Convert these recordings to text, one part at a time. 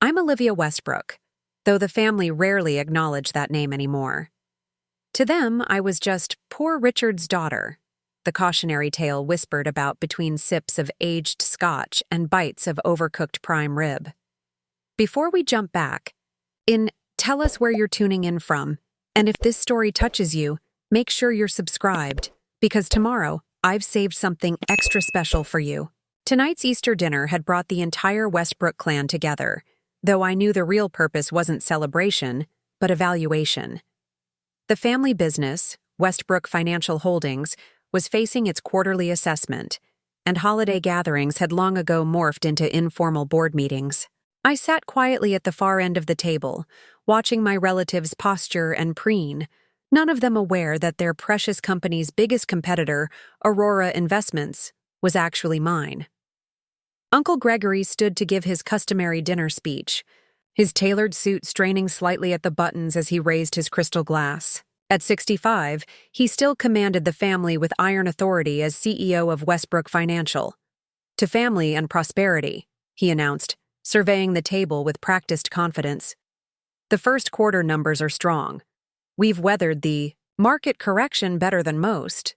I'm Olivia Westbrook, though the family rarely acknowledged that name anymore. To them, I was just poor Richard's daughter, the cautionary tale whispered about between sips of aged scotch and bites of overcooked prime rib. Before we jump back, tell us where you're tuning in from, and if this story touches you, make sure you're subscribed, because tomorrow, I've saved something extra special for you. Tonight's Easter dinner had brought the entire Westbrook clan together, though I knew the real purpose wasn't celebration, but evaluation. The family business, Westbrook Financial Holdings, was facing its quarterly assessment, and holiday gatherings had long ago morphed into informal board meetings. I sat quietly at the far end of the table, watching my relatives posture and preen, none of them aware that their precious company's biggest competitor, Aurora Investments, was actually mine. Uncle Gregory stood to give his customary dinner speech, his tailored suit straining slightly at the buttons as he raised his crystal glass. At 65, he still commanded the family with iron authority as CEO of Westbrook Financial. "To family and prosperity," he announced, surveying the table with practiced confidence. "The first quarter numbers are strong. We've weathered the market correction better than most."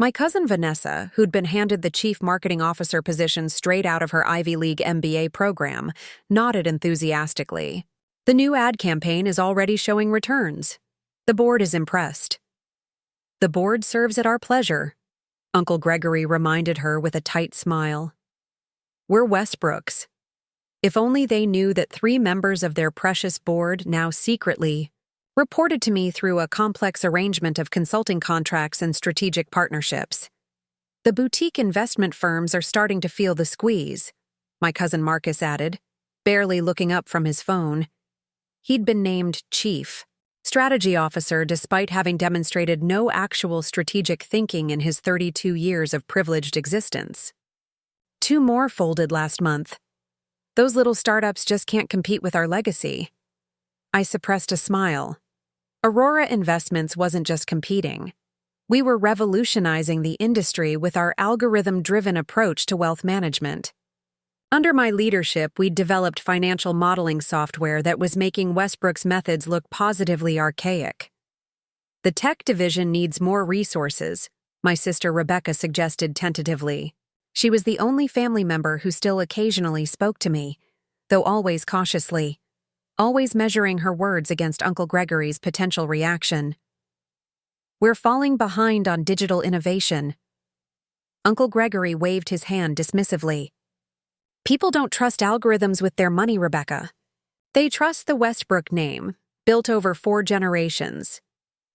My cousin Vanessa, who'd been handed the chief marketing officer position straight out of her Ivy League MBA program, nodded enthusiastically. "The new ad campaign is already showing returns. The board is impressed." "The board serves at our pleasure," Uncle Gregory reminded her with a tight smile. "We're Westbrooks. If only they knew that 3 members of their precious board now secretly reported to me through a complex arrangement of consulting contracts and strategic partnerships. The boutique investment firms are starting to feel the squeeze," my cousin Marcus added, barely looking up from his phone. He'd been named Chief Strategy Officer despite having demonstrated no actual strategic thinking in his 32 years of privileged existence. 2 more folded last month. Those little startups just can't compete with our legacy. I suppressed a smile. Aurora Investments wasn't just competing. We were revolutionizing the industry with our algorithm-driven approach to wealth management. Under my leadership, we'd developed financial modeling software that was making Westbrook's methods look positively archaic. "The tech division needs more resources," my sister Rebecca suggested tentatively. She was the only family member who still occasionally spoke to me, though always cautiously, always measuring her words against Uncle Gregory's potential reaction. "We're falling behind on digital innovation." Uncle Gregory waved his hand dismissively. "People don't trust algorithms with their money, Rebecca. They trust the Westbrook name, built over 4 generations.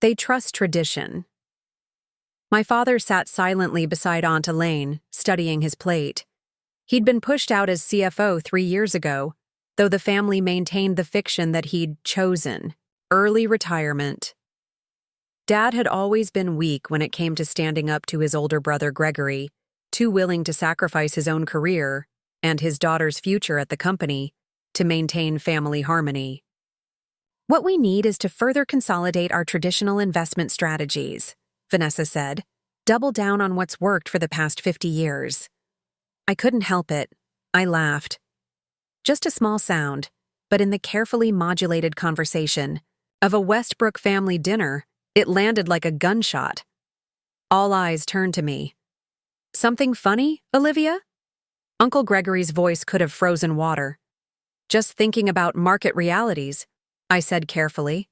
They trust tradition." My father sat silently beside Aunt Elaine, studying his plate. He'd been pushed out as CFO 3 years ago, though the family maintained the fiction that he'd chosen early retirement. Dad had always been weak when it came to standing up to his older brother Gregory, too willing to sacrifice his own career and his daughter's future at the company to maintain family harmony. "What we need is to further consolidate our traditional investment strategies," Vanessa said. "Double down on what's worked for the past 50 years. I couldn't help it. I laughed. Just a small sound, but in the carefully modulated conversation of a Westbrook family dinner, it landed like a gunshot. All eyes turned to me. "Something funny, Olivia?" Uncle Gregory's voice could have frozen water. "Just thinking about market realities," I said carefully.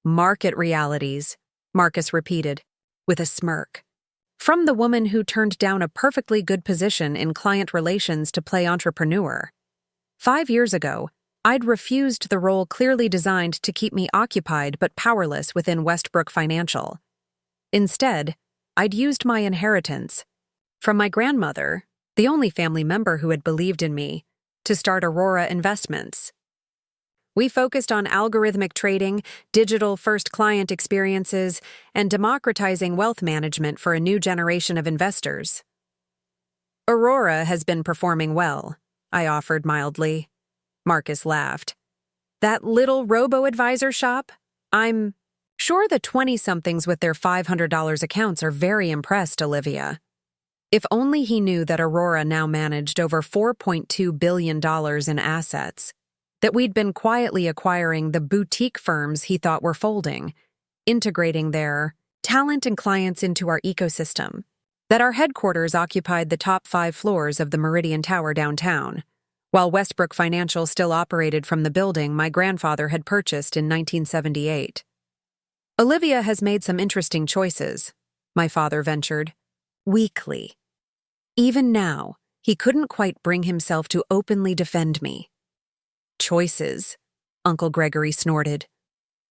"Market realities," Marcus repeated, with a smirk. From the woman who turned down a perfectly good position in client relations to play entrepreneur. 5 years ago, I'd refused the role clearly designed to keep me occupied but powerless within Westbrook Financial. Instead, I'd used my inheritance from my grandmother, the only family member who had believed in me, to start Aurora Investments. We focused on algorithmic trading, digital-first client experiences, and democratizing wealth management for a new generation of investors. "Aurora has been performing well," I offered mildly. Marcus laughed. "That little robo-advisor shop? I'm sure the 20-somethings with their $500 accounts are very impressed, Olivia." If only he knew that Aurora now managed over $4.2 billion in assets, that we'd been quietly acquiring the boutique firms he thought were folding, integrating their talent and clients into our ecosystem, that our headquarters occupied the top 5 floors of the Meridian Tower downtown, while Westbrook Financial still operated from the building my grandfather had purchased in 1978. Olivia has made some interesting choices, my father ventured, weakly. Even now, he couldn't quite bring himself to openly defend me. Choices, Uncle Gregory snorted.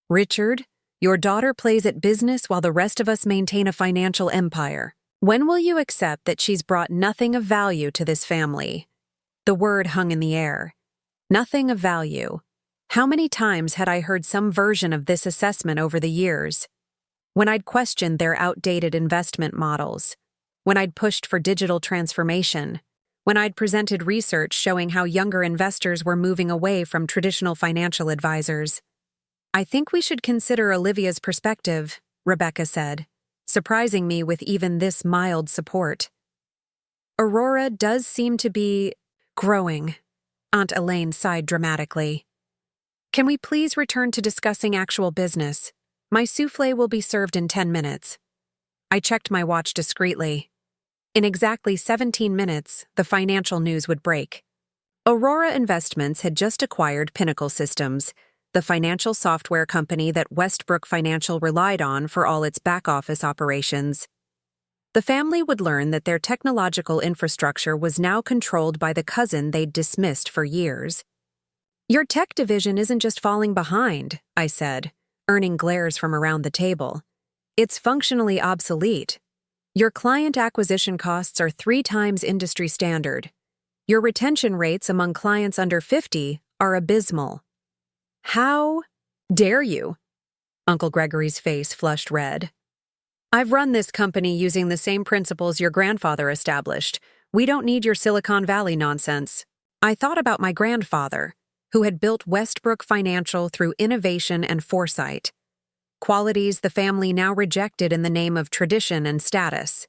Richard, your daughter plays at business while the rest of us maintain a financial empire. When will you accept that she's brought nothing of value to this family? The word hung in the air. Nothing of value. How many times had I heard some version of this assessment over the years? When I'd questioned their outdated investment models, when I'd pushed for digital transformation, when I'd presented research showing how younger investors were moving away from traditional financial advisors. I think we should consider Olivia's perspective, Rebecca said, surprising me with even this mild support. Aurora does seem to be growing, Aunt Elaine sighed dramatically. Can we please return to discussing actual business? My souffle will be served in 10 minutes. I checked my watch discreetly. In exactly 17 minutes, the financial news would break. Aurora Investments had just acquired Pinnacle Systems, the financial software company that Westbrook Financial relied on for all its back-office operations. The family would learn that their technological infrastructure was now controlled by the cousin they'd dismissed for years. Your tech division isn't just falling behind, I said, earning glares from around the table. It's functionally obsolete. Your client acquisition costs are 3 times industry standard. Your retention rates among clients under 50 are abysmal. How dare you? Uncle Gregory's face flushed red. I've run this company using the same principles your grandfather established. We don't need your Silicon Valley nonsense. I thought about my grandfather, who had built Westbrook Financial through innovation and foresight, qualities the family now rejected in the name of tradition and status.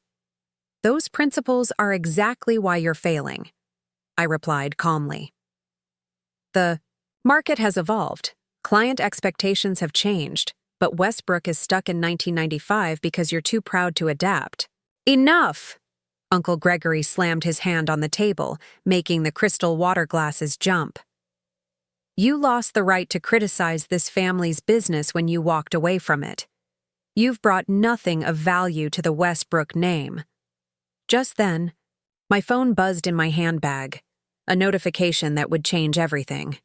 Those principles are exactly why you're failing, I replied calmly. The market has evolved. Client expectations have changed, but Westbrook is stuck in 1995 because you're too proud to adapt. Enough! Uncle Gregory slammed his hand on the table, making the crystal water glasses jump. You lost the right to criticize this family's business when you walked away from it. You've brought nothing of value to the Westbrook name. Just then, my phone buzzed in my handbag, a notification that would change everything.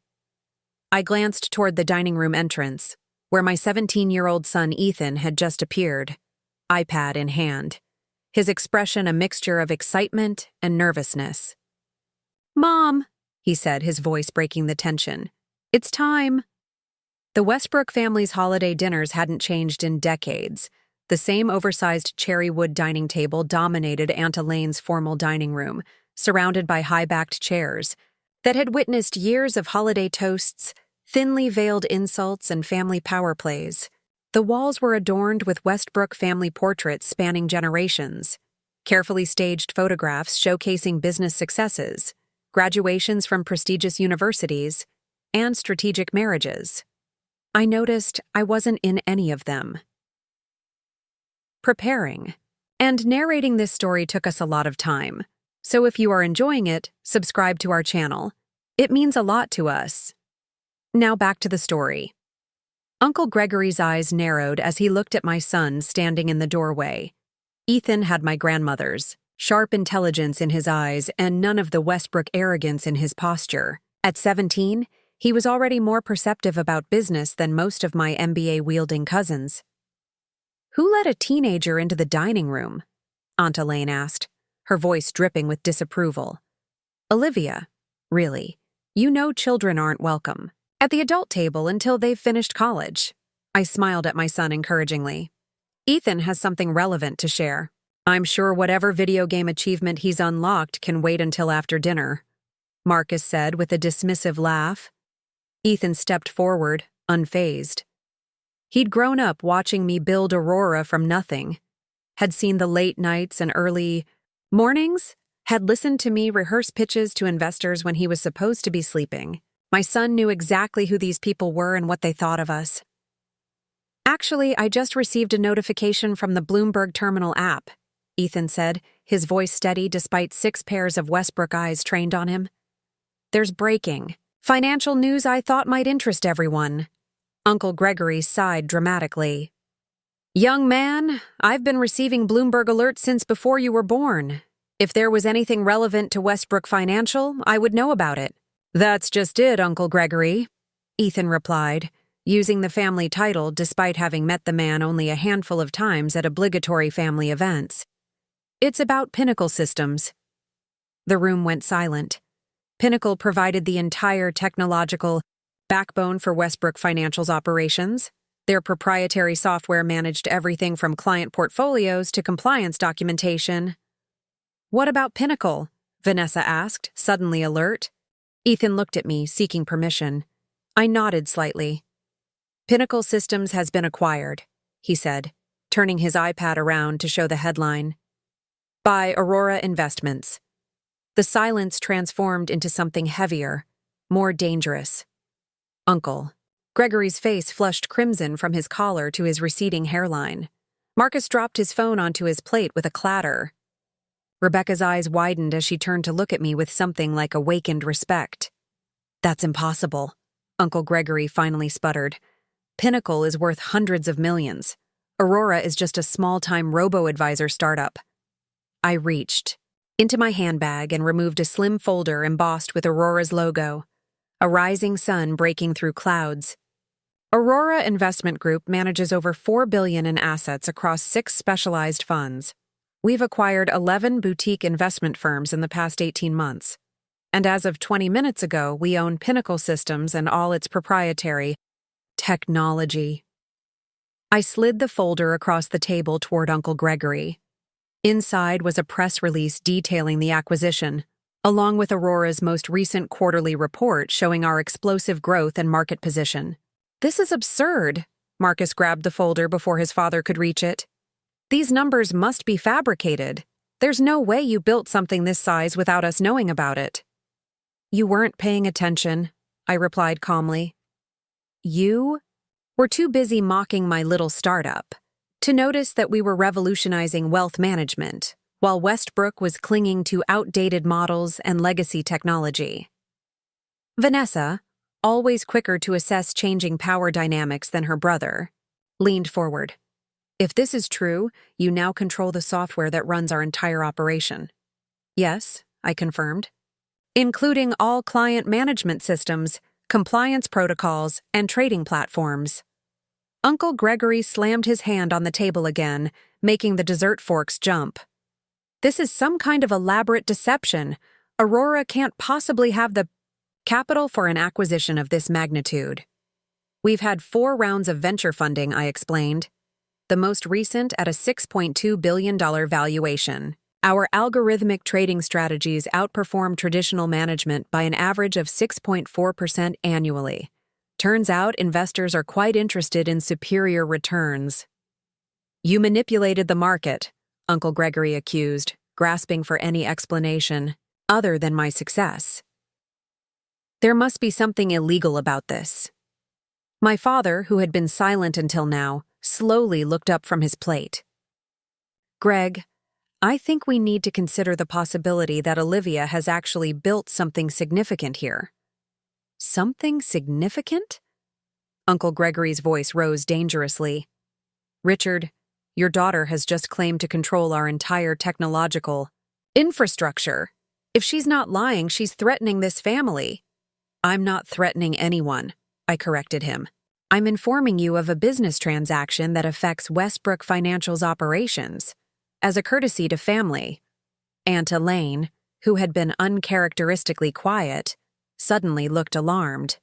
I glanced toward the dining room entrance, where my 17-year-old son Ethan had just appeared, iPad in hand, his expression a mixture of excitement and nervousness. Mom, he said, his voice breaking the tension. It's time. The Westbrook family's holiday dinners hadn't changed in decades. The same oversized cherry wood dining table dominated Aunt Elaine's formal dining room, surrounded by high-backed chairs that had witnessed years of holiday toasts, thinly veiled insults, and family power plays. The walls were adorned with Westbrook family portraits spanning generations, carefully staged photographs showcasing business successes, graduations from prestigious universities, and strategic marriages. I noticed I wasn't in any of them. Preparing and narrating this story took us a lot of time, so if you are enjoying it, subscribe to our channel. It means a lot to us. Now back to the story. Uncle Gregory's eyes narrowed as he looked at my son standing in the doorway. Ethan had my grandmother's sharp intelligence in his eyes and none of the Westbrook arrogance in his posture. At 17, he was already more perceptive about business than most of my MBA-wielding cousins. Who let a teenager into the dining room? Aunt Elaine asked, her voice dripping with disapproval. Olivia, really, you know children aren't welcome at the adult table until they've finished college. I smiled at my son encouragingly. Ethan has something relevant to share. I'm sure whatever video game achievement he's unlocked can wait until after dinner, Marcus said with a dismissive laugh. Ethan stepped forward, unfazed. He'd grown up watching me build Aurora from nothing, had seen the late nights and early mornings, had listened to me rehearse pitches to investors when he was supposed to be sleeping. My son knew exactly who these people were and what they thought of us. Actually, I just received a notification from the Bloomberg Terminal app, Ethan said, his voice steady despite 6 pairs of Westbrook eyes trained on him. There's breaking. Financial news I thought might interest everyone. Uncle Gregory sighed dramatically. Young man, I've been receiving Bloomberg alerts since before you were born. If there was anything relevant to Westbrook Financial, I would know about it. That's just it, Uncle Gregory, Ethan replied, using the family title despite having met the man only a handful of times at obligatory family events. It's about Pinnacle Systems. The room went silent. Pinnacle provided the entire technological backbone for Westbrook Financial's operations. Their proprietary software managed everything from client portfolios to compliance documentation. What about Pinnacle? Vanessa asked, suddenly alert. Ethan looked at me, seeking permission. I nodded slightly. Pinnacle Systems has been acquired, he said, turning his iPad around to show the headline. By Aurora Investments. The silence transformed into something heavier, more dangerous. Uncle. Gregory's face flushed crimson from his collar to his receding hairline. Marcus dropped his phone onto his plate with a clatter. Rebecca's eyes widened as she turned to look at me with something like awakened respect. That's impossible, Uncle Gregory finally sputtered. Pinnacle is worth hundreds of millions. Aurora is just a small-time robo-advisor startup. I reached into my handbag and removed a slim folder embossed with Aurora's logo, a rising sun breaking through clouds. Aurora Investment Group manages over $4 billion in assets across 6 specialized funds. We've acquired 11 boutique investment firms in the past 18 months. And as of 20 minutes ago, we own Pinnacle Systems and all its proprietary technology. I slid the folder across the table toward Uncle Gregory. Inside was a press release detailing the acquisition, along with Aurora's most recent quarterly report showing our explosive growth and market position. This is absurd. Marcus grabbed the folder before his father could reach it. These numbers must be fabricated. There's no way you built something this size without us knowing about it. You weren't paying attention, I replied calmly. You were too busy mocking my little startup to notice that we were revolutionizing wealth management, while Westbrook was clinging to outdated models and legacy technology. Vanessa, always quicker to assess changing power dynamics than her brother, leaned forward. If this is true, you now control the software that runs our entire operation. Yes, I confirmed. Including all client management systems, compliance protocols, and trading platforms. Uncle Gregory slammed his hand on the table again, making the dessert forks jump. This is some kind of elaborate deception. Aurora can't possibly have the capital for an acquisition of this magnitude. We've had 4 rounds of venture funding, I explained. The most recent at a $6.2 billion valuation. Our algorithmic trading strategies outperform traditional management by an average of 6.4% annually. Turns out investors are quite interested in superior returns. You manipulated the market, Uncle Gregory accused, grasping for any explanation other than my success. There must be something illegal about this. My father, who had been silent until now, slowly looked up from his plate. Greg, I think we need to consider the possibility that Olivia has actually built something significant here. Something significant? Uncle Gregory's voice rose dangerously. Richard, your daughter has just claimed to control our entire technological infrastructure. If she's not lying, she's threatening this family. I'm not threatening anyone, I corrected him. I'm informing you of a business transaction that affects Westbrook Financial's operations, as a courtesy to family. Aunt Elaine, who had been uncharacteristically quiet, suddenly looked alarmed.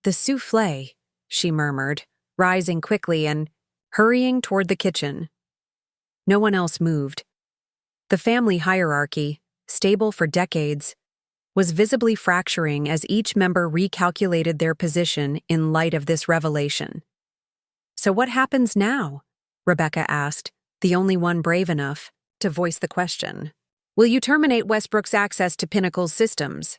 The souffle, she murmured, rising quickly and hurrying toward the kitchen. No one else moved. The family hierarchy, stable for decades, was visibly fracturing as each member recalculated their position in light of this revelation. So what happens now? Rebecca asked, the only one brave enough to voice the question. Will you terminate Westbrook's access to Pinnacle's systems?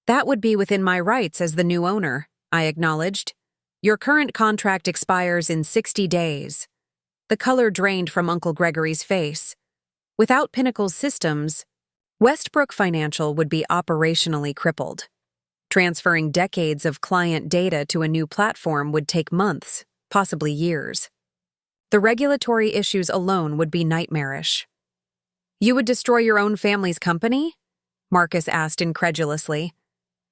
That would be within my rights as the new owner, I acknowledged. Your current contract expires in 60 days. The color drained from Uncle Gregory's face. Without Pinnacle's systems, Westbrook Financial would be operationally crippled. Transferring decades of client data to a new platform would take months, possibly years. The regulatory issues alone would be nightmarish. You would destroy your own family's company? Marcus asked incredulously.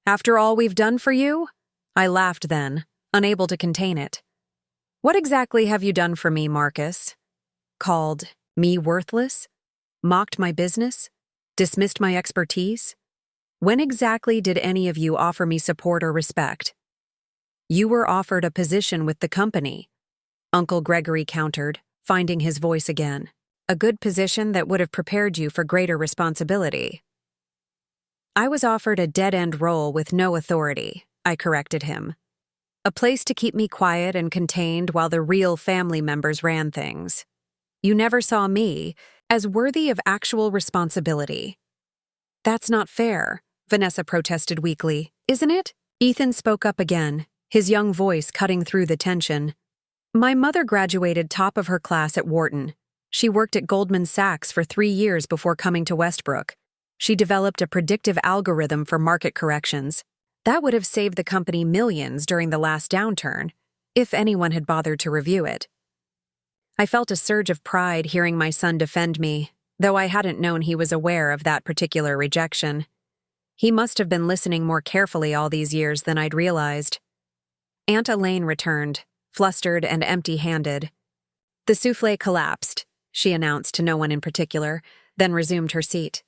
After all we've done for you? I laughed then, unable to contain it. What exactly have you done for me, Marcus? Called me worthless? Mocked my business? Dismissed my expertise? When exactly did any of you offer me support or respect? You were offered a position with the company, Uncle Gregory countered, finding his voice again. A good position that would have prepared you for greater responsibility. I was offered a dead-end role with no authority, I corrected him. A place to keep me quiet and contained while the real family members ran things. You never saw me as worthy of actual responsibility. That's not fair, Vanessa protested weakly, isn't it? Ethan spoke up again, his young voice cutting through the tension. My mother graduated top of her class at Wharton. She worked at Goldman Sachs for 3 years before coming to Westbrook. She developed a predictive algorithm for market corrections. That would have saved the company millions during the last downturn, if anyone had bothered to review it. I felt a surge of pride hearing my son defend me, though I hadn't known he was aware of that particular rejection. He must have been listening more carefully all these years than I'd realized. Aunt Elaine returned, flustered and empty-handed. The soufflé collapsed, she announced to no one in particular, then resumed her seat.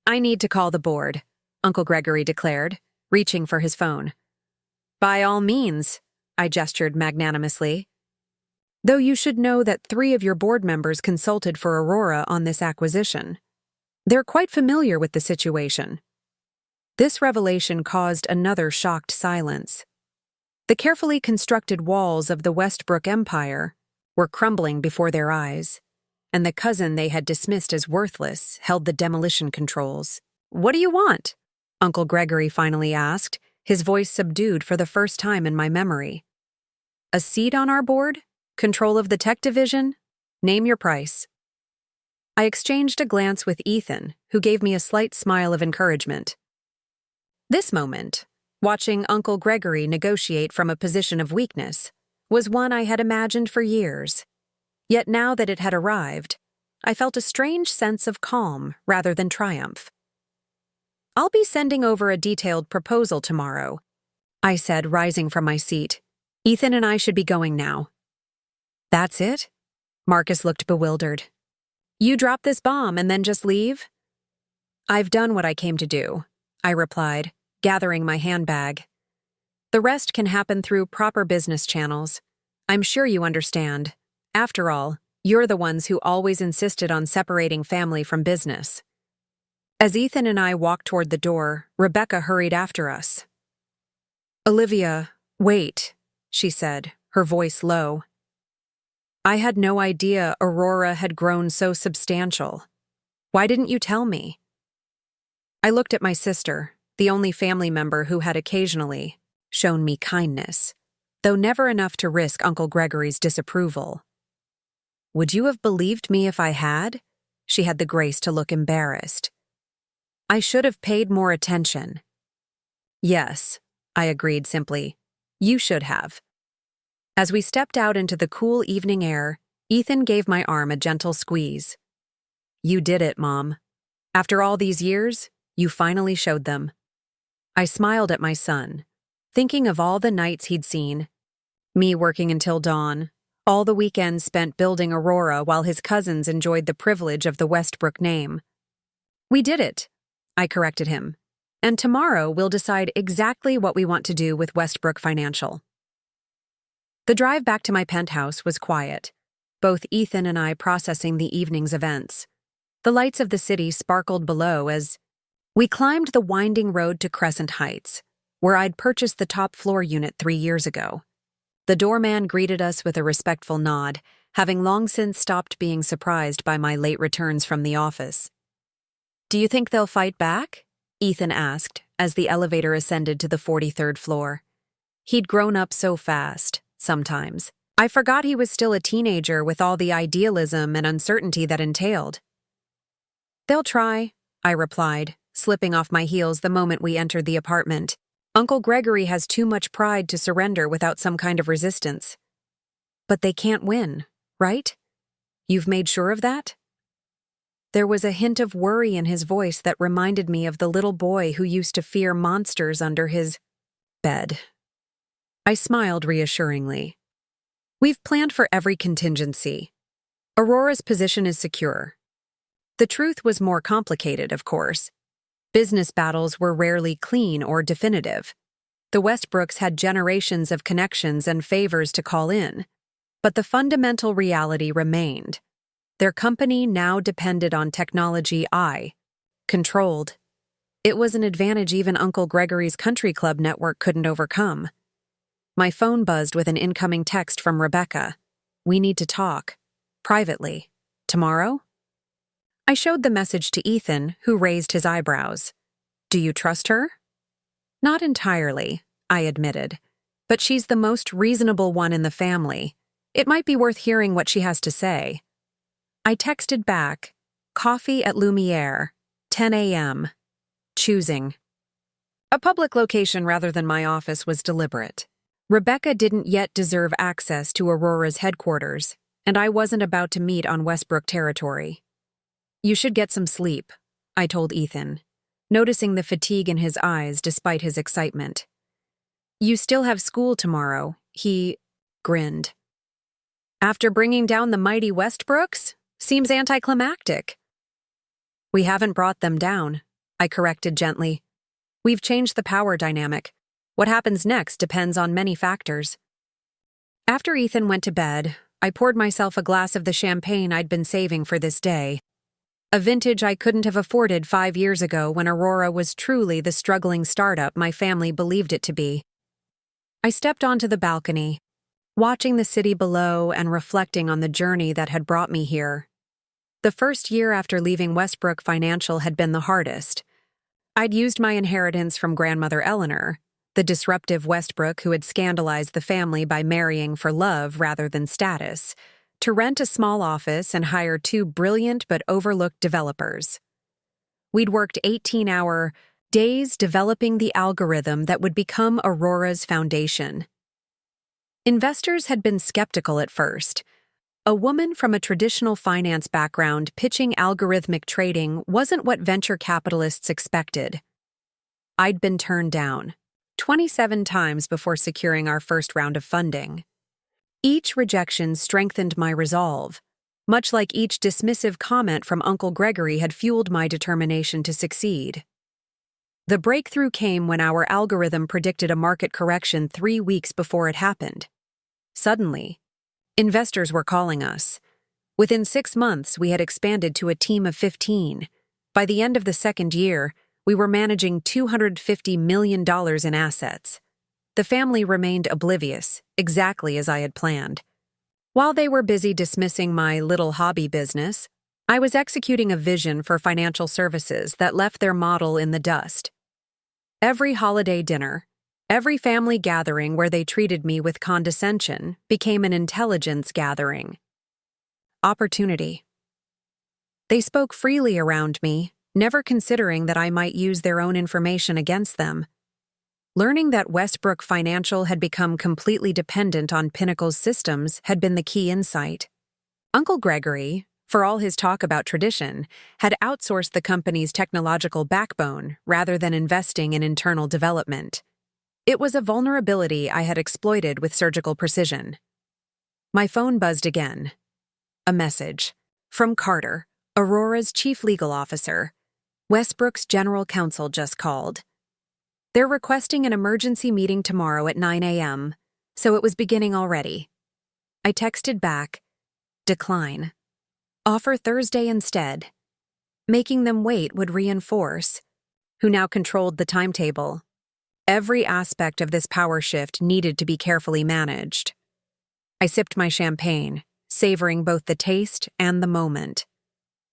I need to call the board, Uncle Gregory declared, reaching for his phone. By all means, I gestured magnanimously. Though you should know that 3 of your board members consulted for Aurora on this acquisition. They're quite familiar with the situation. This revelation caused another shocked silence. The carefully constructed walls of the Westbrook empire were crumbling before their eyes, and the cousin they had dismissed as worthless held the demolition controls. What do you want? Uncle Gregory finally asked, his voice subdued for the first time in my memory. A seat on our board? Control of the tech division? Name your price. I exchanged a glance with Ethan, who gave me a slight smile of encouragement. This moment, watching Uncle Gregory negotiate from a position of weakness, was one I had imagined for years. Yet now that it had arrived, I felt a strange sense of calm rather than triumph. I'll be sending over a detailed proposal tomorrow, I said, rising from my seat. Ethan and I should be going now. That's it? Marcus looked bewildered. You drop this bomb and then just leave? I've done what I came to do, I replied, gathering my handbag. The rest can happen through proper business channels. I'm sure you understand. After all, you're the ones who always insisted on separating family from business. As Ethan and I walked toward the door, Rebecca hurried after us. Olivia, wait, she said, her voice low. I had no idea Aurora had grown so substantial. Why didn't you tell me? I looked at my sister, the only family member who had occasionally shown me kindness, though never enough to risk Uncle Gregory's disapproval. Would you have believed me if I had? She had the grace to look embarrassed. I should have paid more attention. Yes, I agreed simply. You should have. As we stepped out into the cool evening air, Ethan gave my arm a gentle squeeze. You did it, Mom. After all these years, you finally showed them. I smiled at my son, thinking of all the nights he'd seen. Me working until dawn, all the weekends spent building Aurora while his cousins enjoyed the privilege of the Westbrook name. We did it, I corrected him. And tomorrow we'll decide exactly what we want to do with Westbrook Financial. The drive back to my penthouse was quiet, both Ethan and I processing the evening's events. The lights of the city sparkled below as we climbed the winding road to Crescent Heights, where I'd purchased the top floor unit 3 years ago. The doorman greeted us with a respectful nod, having long since stopped being surprised by my late returns from the office. Do you think they'll fight back? Ethan asked, as the elevator ascended to the 43rd floor. He'd grown up so fast, sometimes. I forgot he was still a teenager with all the idealism and uncertainty that entailed. "They'll try," I replied, slipping off my heels the moment we entered the apartment. "Uncle Gregory has too much pride to surrender without some kind of resistance." "But they can't win, right? You've made sure of that?" There was a hint of worry in his voice that reminded me of the little boy who used to fear monsters under his bed. I smiled reassuringly. "We've planned for every contingency. Aurora's position is secure." The truth was more complicated, of course. Business battles were rarely clean or definitive. The Westbrooks had generations of connections and favors to call in, but the fundamental reality remained. Their company now depended on technology I controlled. It was an advantage even Uncle Gregory's country club network couldn't overcome. My phone buzzed with an incoming text from Rebecca. "We need to talk. Privately. Tomorrow?" I showed the message to Ethan, who raised his eyebrows. "Do you trust her?" "Not entirely," I admitted. "But she's the most reasonable one in the family. It might be worth hearing what she has to say." I texted back, "Coffee at Lumiere, 10 a.m. Choosing." A public location rather than my office was deliberate. Rebecca didn't yet deserve access to Aurora's headquarters, and I wasn't about to meet on Westbrook territory. "You should get some sleep," I told Ethan, noticing the fatigue in his eyes despite his excitement. "You still have school tomorrow," he grinned. "After bringing down the mighty Westbrooks? Seems anticlimactic." "We haven't brought them down," I corrected gently. "We've changed the power dynamic. What happens next depends on many factors." After Ethan went to bed, I poured myself a glass of the champagne I'd been saving for this day. A vintage I couldn't have afforded 5 years ago when Aurora was truly the struggling startup my family believed it to be. I stepped onto the balcony, watching the city below and reflecting on the journey that had brought me here. The first year after leaving Westbrook Financial had been the hardest. I'd used my inheritance from grandmother Eleanor, the disruptive Westbrook who had scandalized the family by marrying for love rather than status, to rent a small office and hire 2 brilliant but overlooked developers. We'd worked 18-hour days developing the algorithm that would become Aurora's foundation. Investors had been skeptical at first. A woman from a traditional finance background pitching algorithmic trading wasn't what venture capitalists expected. I'd been turned down 27 times before securing our first round of funding. Each rejection strengthened my resolve, much like each dismissive comment from Uncle Gregory had fueled my determination to succeed. The breakthrough came when our algorithm predicted a market correction 3 weeks before it happened. Suddenly, investors were calling us. Within 6 months, we had expanded to a team of 15. By the end of the second year, we were managing $250 million in assets. The family remained oblivious, exactly as I had planned. While they were busy dismissing my little hobby business, I was executing a vision for financial services that left their model in the dust. Every holiday dinner, every family gathering where they treated me with condescension became an intelligence gathering. Opportunity. They spoke freely around me, never considering that I might use their own information against them. Learning that Westbrook Financial had become completely dependent on Pinnacle's systems had been the key insight. Uncle Gregory, for all his talk about tradition, had outsourced the company's technological backbone rather than investing in internal development. It was a vulnerability I had exploited with surgical precision. My phone buzzed again. A message. From Carter, Aurora's chief legal officer. Westbrook's general counsel just called. They're requesting an emergency meeting tomorrow at 9 a.m., so it was beginning already. I texted back, decline. Offer Thursday instead. Making them wait would reinforce, who now controlled the timetable. Every aspect of this power shift needed to be carefully managed. I sipped my champagne, savoring both the taste and the moment.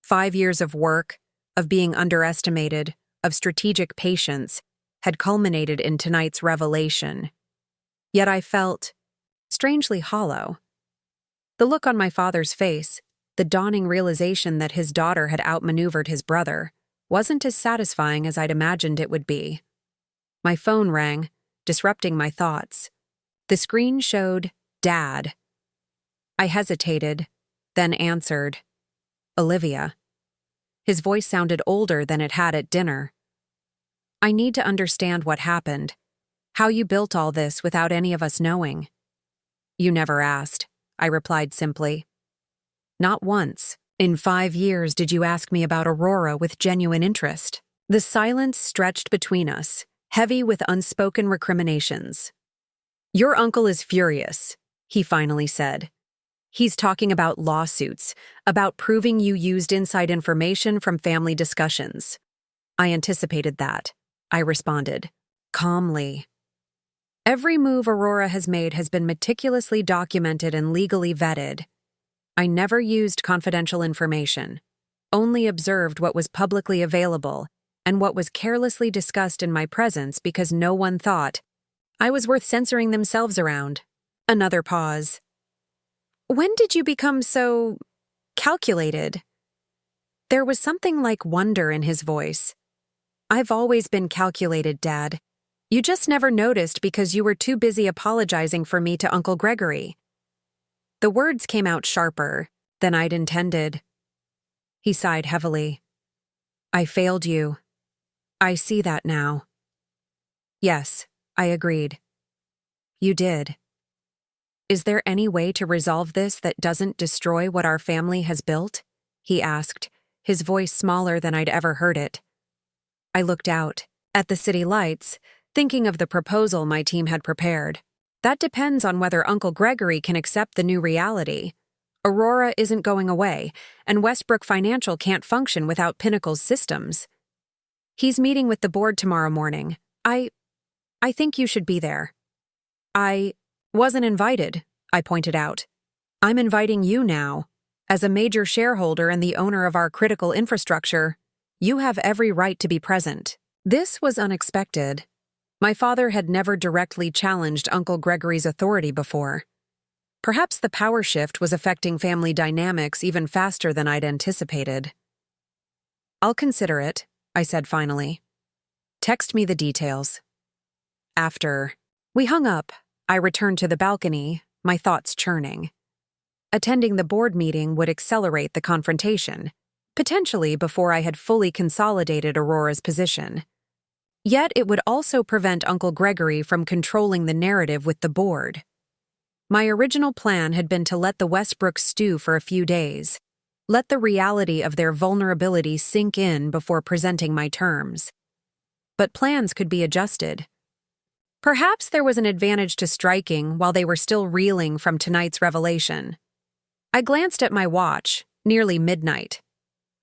5 years of work, of being underestimated, of strategic patience, had culminated in tonight's revelation. Yet I felt strangely hollow. The look on my father's face, the dawning realization that his daughter had outmaneuvered his brother, wasn't as satisfying as I'd imagined it would be. My phone rang, disrupting my thoughts. The screen showed Dad. I hesitated, then answered. Olivia. His voice sounded older than it had at dinner. I need to understand what happened, how you built all this without any of us knowing. You never asked, I replied simply. Not once. In 5 years did you ask me about Aurora with genuine interest. The silence stretched between us, heavy with unspoken recriminations. Your uncle is furious, he finally said. He's talking about lawsuits, about proving you used inside information from family discussions. I anticipated that, I responded, calmly. Every move Aurora has made has been meticulously documented and legally vetted. I never used confidential information, only observed what was publicly available and what was carelessly discussed in my presence because no one thought I was worth censoring themselves around. Another pause. When did you become so calculated? There was something like wonder in his voice. I've always been calculated, Dad. You just never noticed because you were too busy apologizing for me to Uncle Gregory. The words came out sharper than I'd intended. He sighed heavily. I failed you. I see that now. Yes, I agreed. You did. Is there any way to resolve this that doesn't destroy what our family has built? He asked, his voice smaller than I'd ever heard it. I looked out at the city lights, thinking of the proposal my team had prepared. That depends on whether Uncle Gregory can accept the new reality. Aurora isn't going away, and Westbrook Financial can't function without Pinnacle's systems. He's meeting with the board tomorrow morning. I think you should be there. I wasn't invited, I pointed out. I'm inviting you now. As a major shareholder and the owner of our critical infrastructure, you have every right to be present. This was unexpected. My father had never directly challenged Uncle Gregory's authority before. Perhaps the power shift was affecting family dynamics even faster than I'd anticipated. I'll consider it, I said finally. Text me the details. After we hung up, I returned to the balcony, my thoughts churning. Attending the board meeting would accelerate the confrontation, potentially before I had fully consolidated Aurora's position. Yet it would also prevent Uncle Gregory from controlling the narrative with the board. My original plan had been to let the Westbrooks stew for a few days, let the reality of their vulnerability sink in before presenting my terms. But plans could be adjusted. Perhaps there was an advantage to striking while they were still reeling from tonight's revelation. I glanced at my watch, nearly midnight.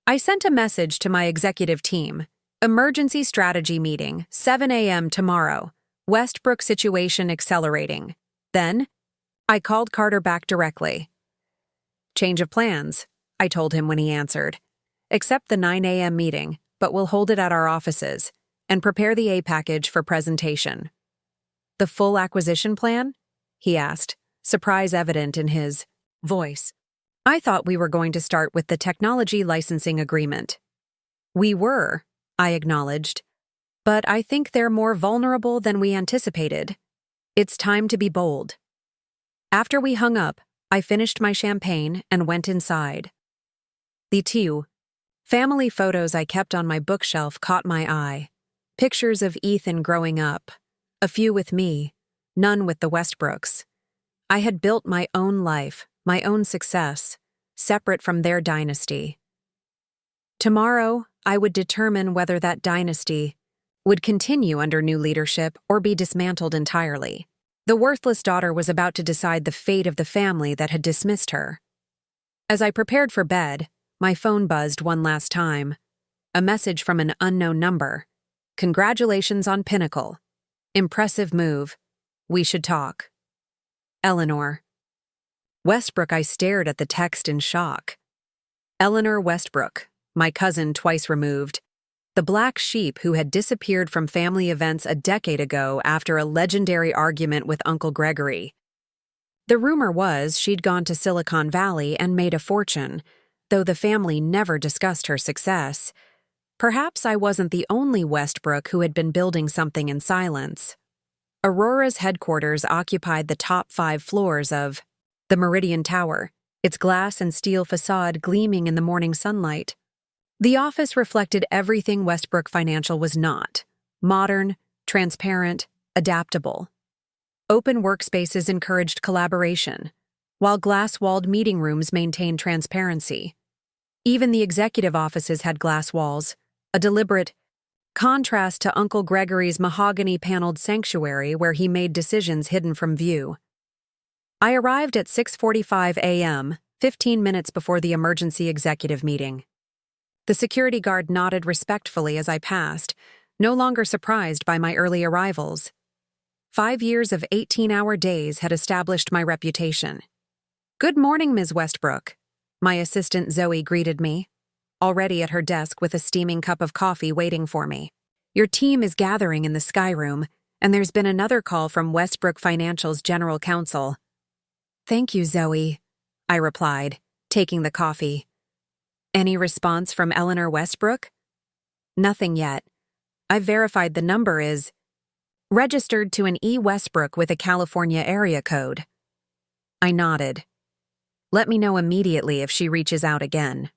I sent a message to my executive team. Emergency strategy meeting, 7 a.m. tomorrow. Westbrook situation accelerating. Then, I called Carter back directly. Change of plans, I told him when he answered. Accept the 9 a.m. meeting, but we'll hold it at our offices, and prepare the A package for presentation. The full acquisition plan? He asked, surprise evident in his voice. I thought we were going to start with the technology licensing agreement. We were, I acknowledged, but I think they're more vulnerable than we anticipated. It's time to be bold. After we hung up, I finished my champagne and went inside. The two family photos I kept on my bookshelf caught my eye. Pictures of Ethan growing up. A few with me, none with the Westbrooks. I had built my own life, my own success, separate from their dynasty. Tomorrow, I would determine whether that dynasty would continue under new leadership or be dismantled entirely. The worthless daughter was about to decide the fate of the family that had dismissed her. As I prepared for bed, my phone buzzed one last time. A message from an unknown number. Congratulations on Pinnacle. Impressive move. We should talk. Eleanor. Westbrook. I stared at the text in shock. Eleanor Westbrook, my cousin twice removed. the black sheep who had disappeared from family events a decade ago after a legendary argument with Uncle Gregory. The rumor was she'd gone to Silicon Valley and made a fortune, though the family never discussed her success. Perhaps I wasn't the only Westbrook who had been building something in silence. Aurora's headquarters occupied the top 5 floors of the Meridian Tower, its glass and steel facade gleaming in the morning sunlight. The office reflected everything Westbrook Financial was not: modern, transparent, adaptable. Open workspaces encouraged collaboration, while glass-walled meeting rooms maintained transparency. Even the executive offices had glass walls, a deliberate contrast to Uncle Gregory's mahogany-paneled sanctuary where he made decisions hidden from view. I arrived at 6:45 a.m., 15 minutes before the emergency executive meeting. The security guard nodded respectfully as I passed, no longer surprised by my early arrivals. 5 years of 18-hour days had established my reputation. "Good morning, Ms. Westbrook," my assistant Zoe greeted me, already at her desk with a steaming cup of coffee waiting for me. "Your team is gathering in the Sky Room, and there's been another call from Westbrook Financial's general counsel." "Thank you, Zoe," I replied, taking the coffee. "Any response from Eleanor Westbrook?" "Nothing yet. I've verified the number is registered to an E. Westbrook with a California area code." I nodded. "Let me know immediately if she reaches out again."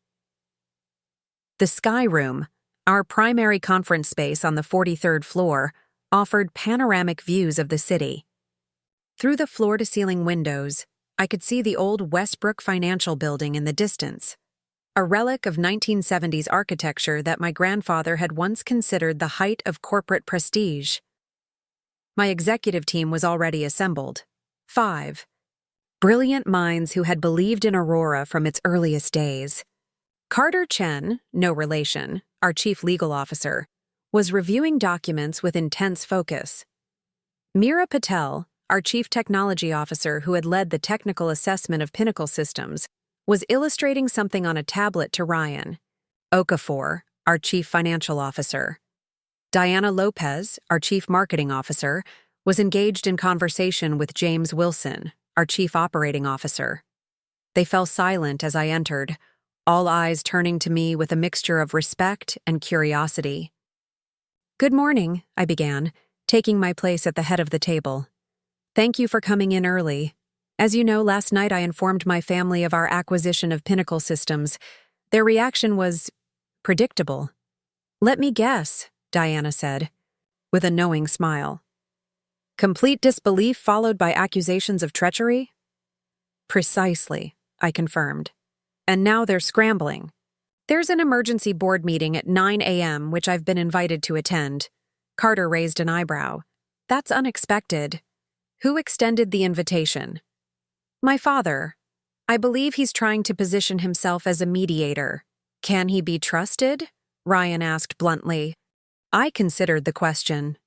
The Sky Room, our primary conference space on the 43rd floor, offered panoramic views of the city. Through the floor-to-ceiling windows, I could see the old Westbrook Financial building in the distance, a relic of 1970s architecture that my grandfather had once considered the height of corporate prestige. My executive team was already assembled. 5 brilliant minds who had believed in Aurora from its earliest days. Carter Chen, no relation, our chief legal officer, was reviewing documents with intense focus. Meera Patel, our chief technology officer who had led the technical assessment of Pinnacle Systems, was illustrating something on a tablet to Ryan. Okafor, our chief financial officer. Diana Lopez, our chief marketing officer, was engaged in conversation with James Wilson, our chief operating officer. They fell silent as I entered, all eyes turning to me with a mixture of respect and curiosity. "Good morning," I began, taking my place at the head of the table. "Thank you for coming in early. As you know, last night I informed my family of our acquisition of Pinnacle Systems. Their reaction was predictable." "Let me guess," Diana said, with a knowing smile. "Complete disbelief followed by accusations of treachery?" "Precisely," I confirmed. "And now they're scrambling. There's an emergency board meeting at 9 a.m. which I've been invited to attend." Carter raised an eyebrow. "That's unexpected. Who extended the invitation?" "My father. I believe he's trying to position himself as a mediator." "Can he be trusted?" Ryan asked bluntly. I considered the question.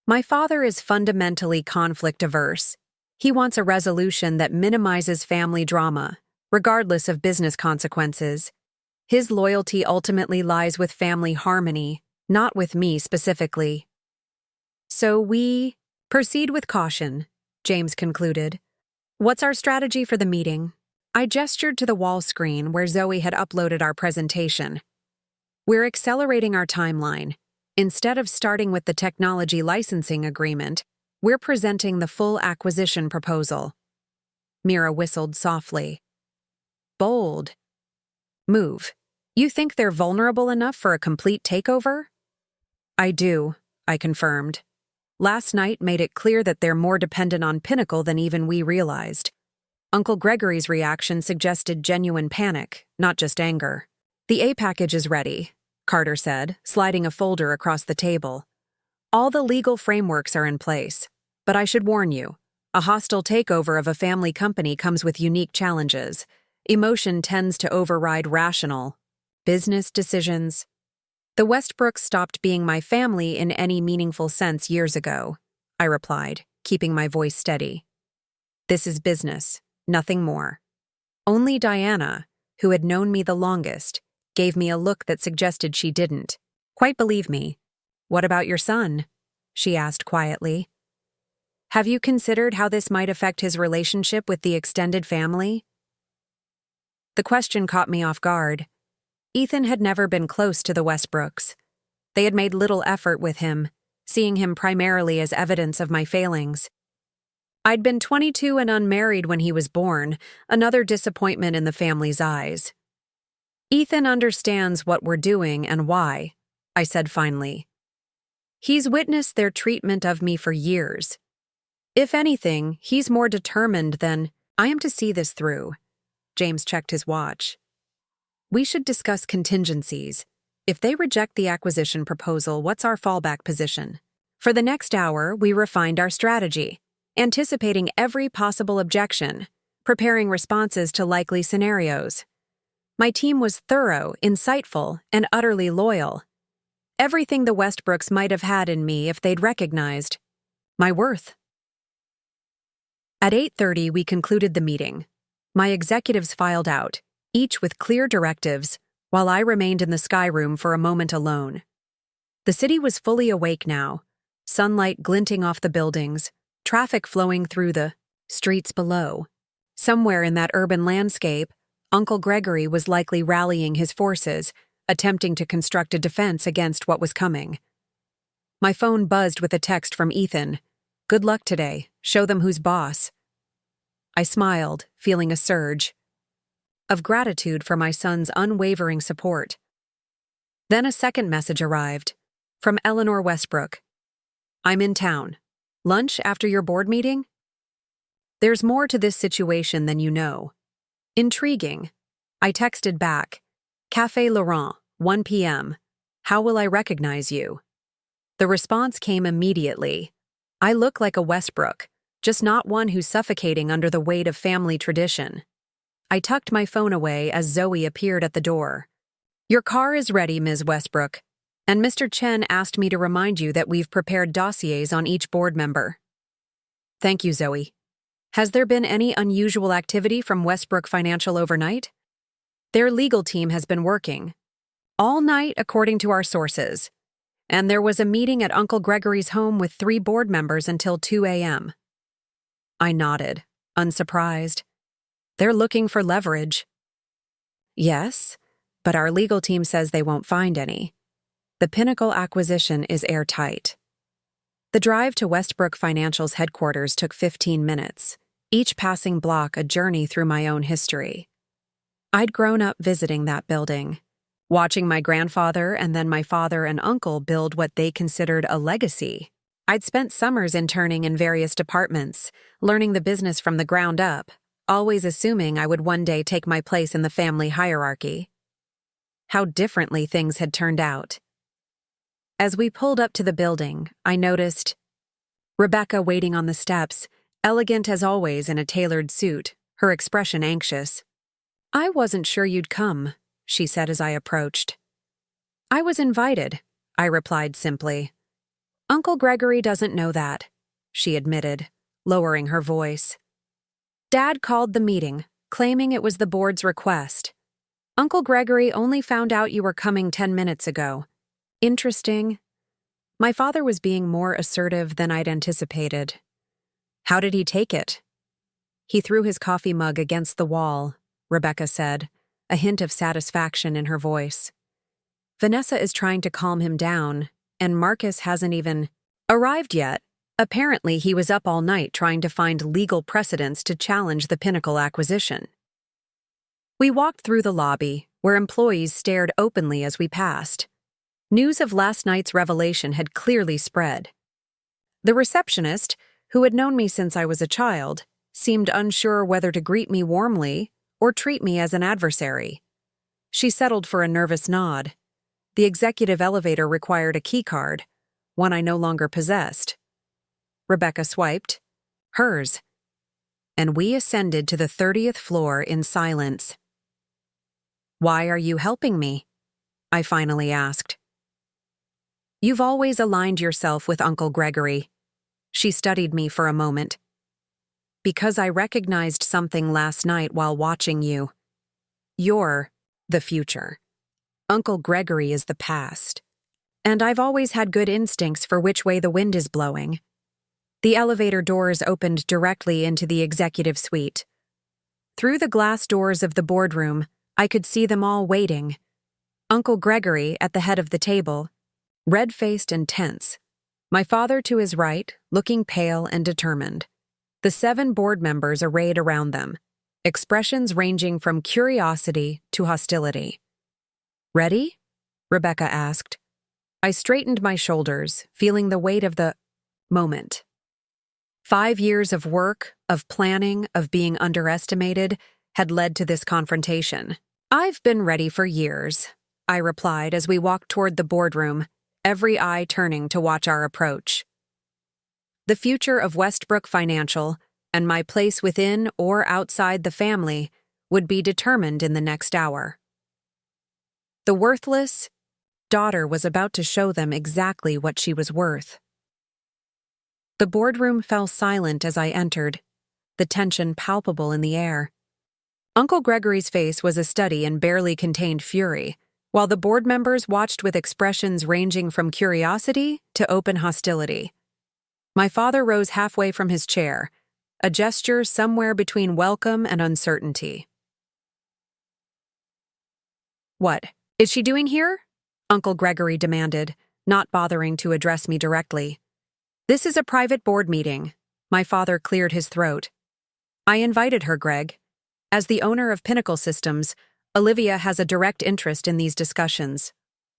"My father is fundamentally conflict-averse. He wants a resolution that minimizes family drama, regardless of business consequences. His loyalty ultimately lies with family harmony, not with me specifically." "So we proceed with caution," James concluded. "What's our strategy for the meeting?" I gestured to the wall screen where Zoe had uploaded our presentation. "We're accelerating our timeline. Instead of starting with the technology licensing agreement, we're presenting the full acquisition proposal." Meera whistled softly. "Bold move. You think they're vulnerable enough for a complete takeover?" "I do," I confirmed. "Last night made it clear that they're more dependent on Pinnacle than even we realized." Uncle Gregory's reaction suggested genuine panic, not just anger. "The A package is ready," Carter said, sliding a folder across the table. "All the legal frameworks are in place. But I should warn you, a hostile takeover of a family company comes with unique challenges. Emotion tends to override rational business decisions. The Westbrooks stopped being my family in any meaningful sense years ago," I replied, keeping my voice steady. "This is business, nothing more." Only Diana, who had known me the longest, gave me a look that suggested she didn't. Quite believe me. What about your son? She asked quietly. Have you considered how this might affect his relationship with the extended family? The question caught me off guard. Ethan had never been close to the Westbrooks. They had made little effort with him, seeing him primarily as evidence of my failings. I'd been 22 and unmarried when he was born, another disappointment in the family's eyes. Ethan understands what we're doing and why, I said finally. He's witnessed their treatment of me for years. If anything, he's more determined than, I am to see this through. James checked his watch. We should discuss contingencies. If they reject the acquisition proposal, what's our fallback position? For the next hour, we refined our strategy, anticipating every possible objection, preparing responses to likely scenarios. My team was thorough, insightful, and utterly loyal. Everything the Westbrooks might have had in me if they'd recognized my worth. At 8:30, we concluded the meeting. My executives filed out, each with clear directives, while I remained in the sky room for a moment alone. The city was fully awake now, sunlight glinting off the buildings, traffic flowing through the streets below. Somewhere in that urban landscape, Uncle Gregory was likely rallying his forces, attempting to construct a defense against what was coming. My phone buzzed with a text from Ethan. Good luck today. Show them who's boss. I smiled, feeling a surge of gratitude for my son's unwavering support. Then a second message arrived, from Eleanor Westbrook. I'm in town. Lunch after your board meeting? There's more to this situation than you know. Intriguing. I texted back. Café Laurent, 1 p.m. How will I recognize you? The response came immediately. I look like a Westbrook, just not one who's suffocating under the weight of family tradition. I tucked my phone away as Zoe appeared at the door. Your car is ready, Ms. Westbrook, and Mr. Chen asked me to remind you that we've prepared dossiers on each board member. Thank you, Zoe. Has there been any unusual activity from Westbrook Financial overnight? Their legal team has been working all night, according to our sources, and there was a meeting at Uncle Gregory's home with 3 board members until 2 a.m. I nodded, unsurprised. They're looking for leverage. Yes, but our legal team says they won't find any. The Pinnacle acquisition is airtight. The drive to Westbrook Financial's headquarters took 15 minutes, each passing block a journey through my own history. I'd grown up visiting that building, watching my grandfather and then my father and uncle build what they considered a legacy. I'd spent summers interning in various departments, learning the business from the ground up, always assuming I would one day take my place in the family hierarchy. How differently things had turned out. As we pulled up to the building, I noticed Rebecca waiting on the steps, elegant as always in a tailored suit, her expression anxious. I wasn't sure you'd come, she said as I approached. I was invited, I replied simply. Uncle Gregory doesn't know that, she admitted, lowering her voice. Dad called the meeting, claiming it was the board's request. Uncle Gregory only found out you were coming 10 minutes ago. Interesting. My father was being more assertive than I'd anticipated. How did he take it? He threw his coffee mug against the wall, Rebecca said, a hint of satisfaction in her voice. Vanessa is trying to calm him down, and Marcus hasn't even arrived yet. Apparently, he was up all night trying to find legal precedents to challenge the Pinnacle acquisition. We walked through the lobby, where employees stared openly as we passed. News of last night's revelation had clearly spread. The receptionist, who had known me since I was a child, seemed unsure whether to greet me warmly or treat me as an adversary. She settled for a nervous nod. The executive elevator required a keycard, one I no longer possessed. Rebecca swiped. Hers. And we ascended to the 30th floor in silence. Why are you helping me? I finally asked. You've always aligned yourself with Uncle Gregory. She studied me for a moment. Because I recognized something last night while watching you. You're the future. Uncle Gregory is the past. and I've always had good instincts for which way the wind is blowing. The elevator doors opened directly into the executive suite. Through the glass doors of the boardroom, I could see them all waiting. Uncle Gregory at the head of the table, red-faced and tense. My father to his right, looking pale and determined. The 7 board members arrayed around them, expressions ranging from curiosity to hostility. "Ready?" Rebecca asked. I straightened my shoulders, feeling the weight of the moment. 5 years of work, of planning, of being underestimated, had led to this confrontation. "I've been ready for years," I replied as we walked toward the boardroom, every eye turning to watch our approach. The future of Westbrook Financial, and my place within or outside the family, would be determined in the next hour. The worthless daughter was about to show them exactly what she was worth. The boardroom fell silent as I entered, the tension palpable in the air. Uncle Gregory's face was a study in barely contained fury, while the board members watched with expressions ranging from curiosity to open hostility. My father rose halfway from his chair, a gesture somewhere between welcome and uncertainty. "What is she doing here?" Uncle Gregory demanded, not bothering to address me directly. "This is a private board meeting." My father cleared his throat. "I invited her, Greg. As the owner of Pinnacle Systems, Olivia has a direct interest in these discussions."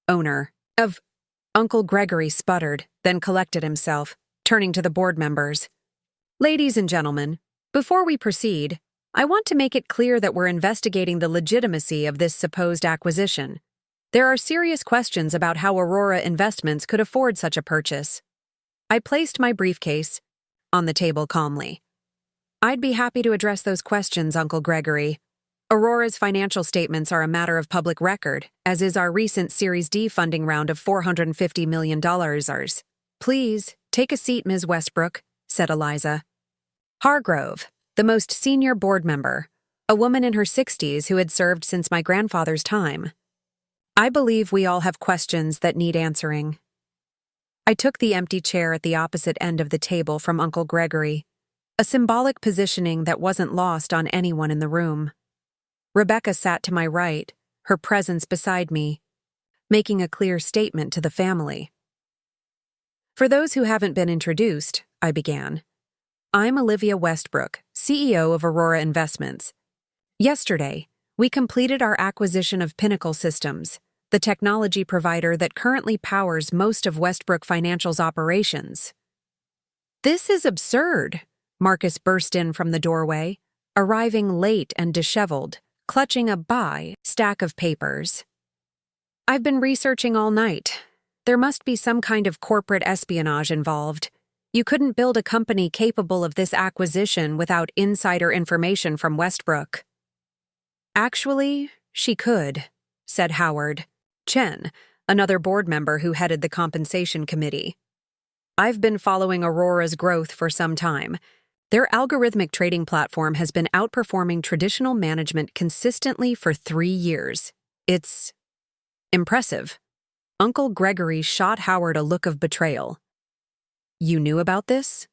"Owner of—" Uncle Gregory sputtered, then collected himself, turning to the board members. "Ladies and gentlemen, before we proceed, I want to make it clear that we're investigating the legitimacy of this supposed acquisition. There are serious questions about how Aurora Investments could afford such a purchase." I placed my briefcase on the table calmly. "I'd be happy to address those questions, Uncle Gregory. Aurora's financial statements are a matter of public record, as is our recent Series D funding round of $450 million. "Please, take a seat, Ms. Westbrook," said Eliza Hargrove, the most senior board member, a woman in her 60s who had served since my grandfather's time. "I believe we all have questions that need answering." I took the empty chair at the opposite end of the table from Uncle Gregory, a symbolic positioning that wasn't lost on anyone in the room. Rebecca sat to my right, her presence beside me, making a clear statement to the family. "For those who haven't been introduced," I began, "I'm Olivia Westbrook, CEO of Aurora Investments. Yesterday, we completed our acquisition of Pinnacle Systems, the technology provider that currently powers most of Westbrook Financial's operations." "This is absurd," Marcus burst in from the doorway, arriving late and disheveled, clutching a stack of papers. "I've been researching all night. There must be some kind of corporate espionage involved. You couldn't build a company capable of this acquisition without insider information from Westbrook." "Actually, she could," said Howard Chen, another board member who headed the compensation committee. "I've been following Aurora's growth for some time. Their algorithmic trading platform has been outperforming traditional management consistently for 3 years. It's impressive." Uncle Gregory shot Howard a look of betrayal. "You knew about this?"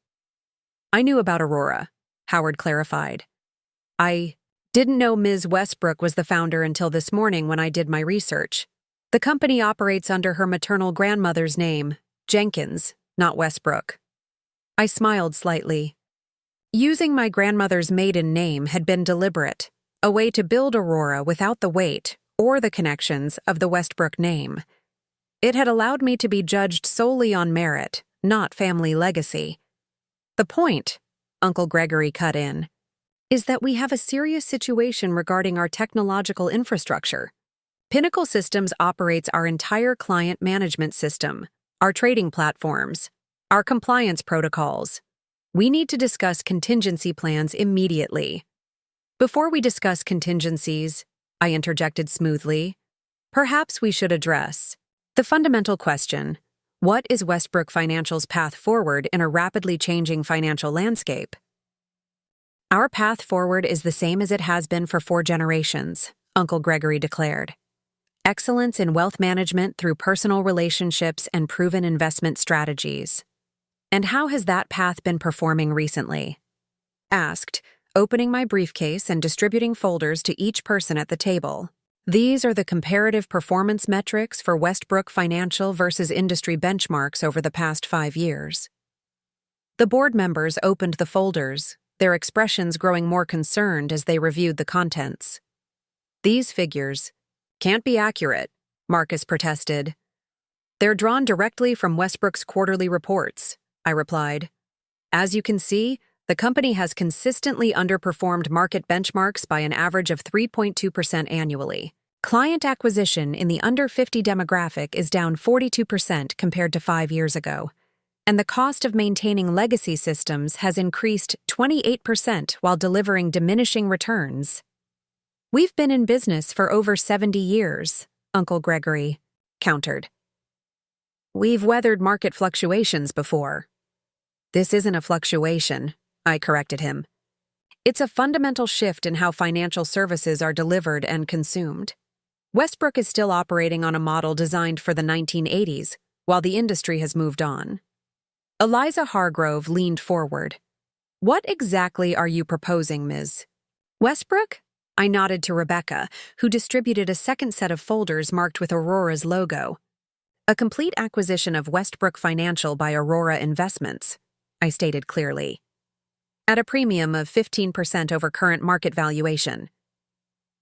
"I knew about Aurora," Howard clarified. "I didn't know Ms. Westbrook was the founder until this morning when I did my research. The company operates under her maternal grandmother's name, Jenkins, not Westbrook." I smiled slightly. Using my grandmother's maiden name had been deliberate, a way to build Aurora without the weight or the connections of the Westbrook name. It had allowed me to be judged solely on merit, not family legacy. "The point," Uncle Gregory cut in, "is that we have a serious situation regarding our technological infrastructure. Pinnacle Systems operates our entire client management system, our trading platforms, our compliance protocols. We need to discuss contingency plans immediately." "Before we discuss contingencies," I interjected smoothly, "perhaps we should address the fundamental question: what is Westbrook Financial's path forward in a rapidly changing financial landscape?" "Our path forward is the same as it has been for 4 generations," Uncle Gregory declared. excellence in wealth management through personal relationships and proven investment strategies. And how has that path been performing recently? Asked, opening my briefcase and distributing folders to each person at the table. These are the comparative performance metrics for Westbrook Financial versus industry benchmarks over the past 5 years. The board members opened the folders, their expressions growing more concerned as they reviewed the contents. These figures can't be accurate, Marcus protested. They're drawn directly from Westbrook's quarterly reports, I replied. As you can see, the company has consistently underperformed market benchmarks by an average of 3.2% annually. Client acquisition in the under 50 demographic is down 42% compared to 5 years ago, and the cost of maintaining legacy systems has increased 28% while delivering diminishing returns. We've been in business for over 70 years, Uncle Gregory countered. We've weathered market fluctuations before. This isn't a fluctuation, I corrected him. It's a fundamental shift in how financial services are delivered and consumed. Westbrook is still operating on a model designed for the 1980s, while the industry has moved on. Eliza Hargrove leaned forward. What exactly are you proposing, Ms. Westbrook? I nodded to Rebecca, who distributed a second set of folders marked with Aurora's logo. A complete acquisition of Westbrook Financial by Aurora Investments, I stated clearly. At a premium of 15% over current market valuation.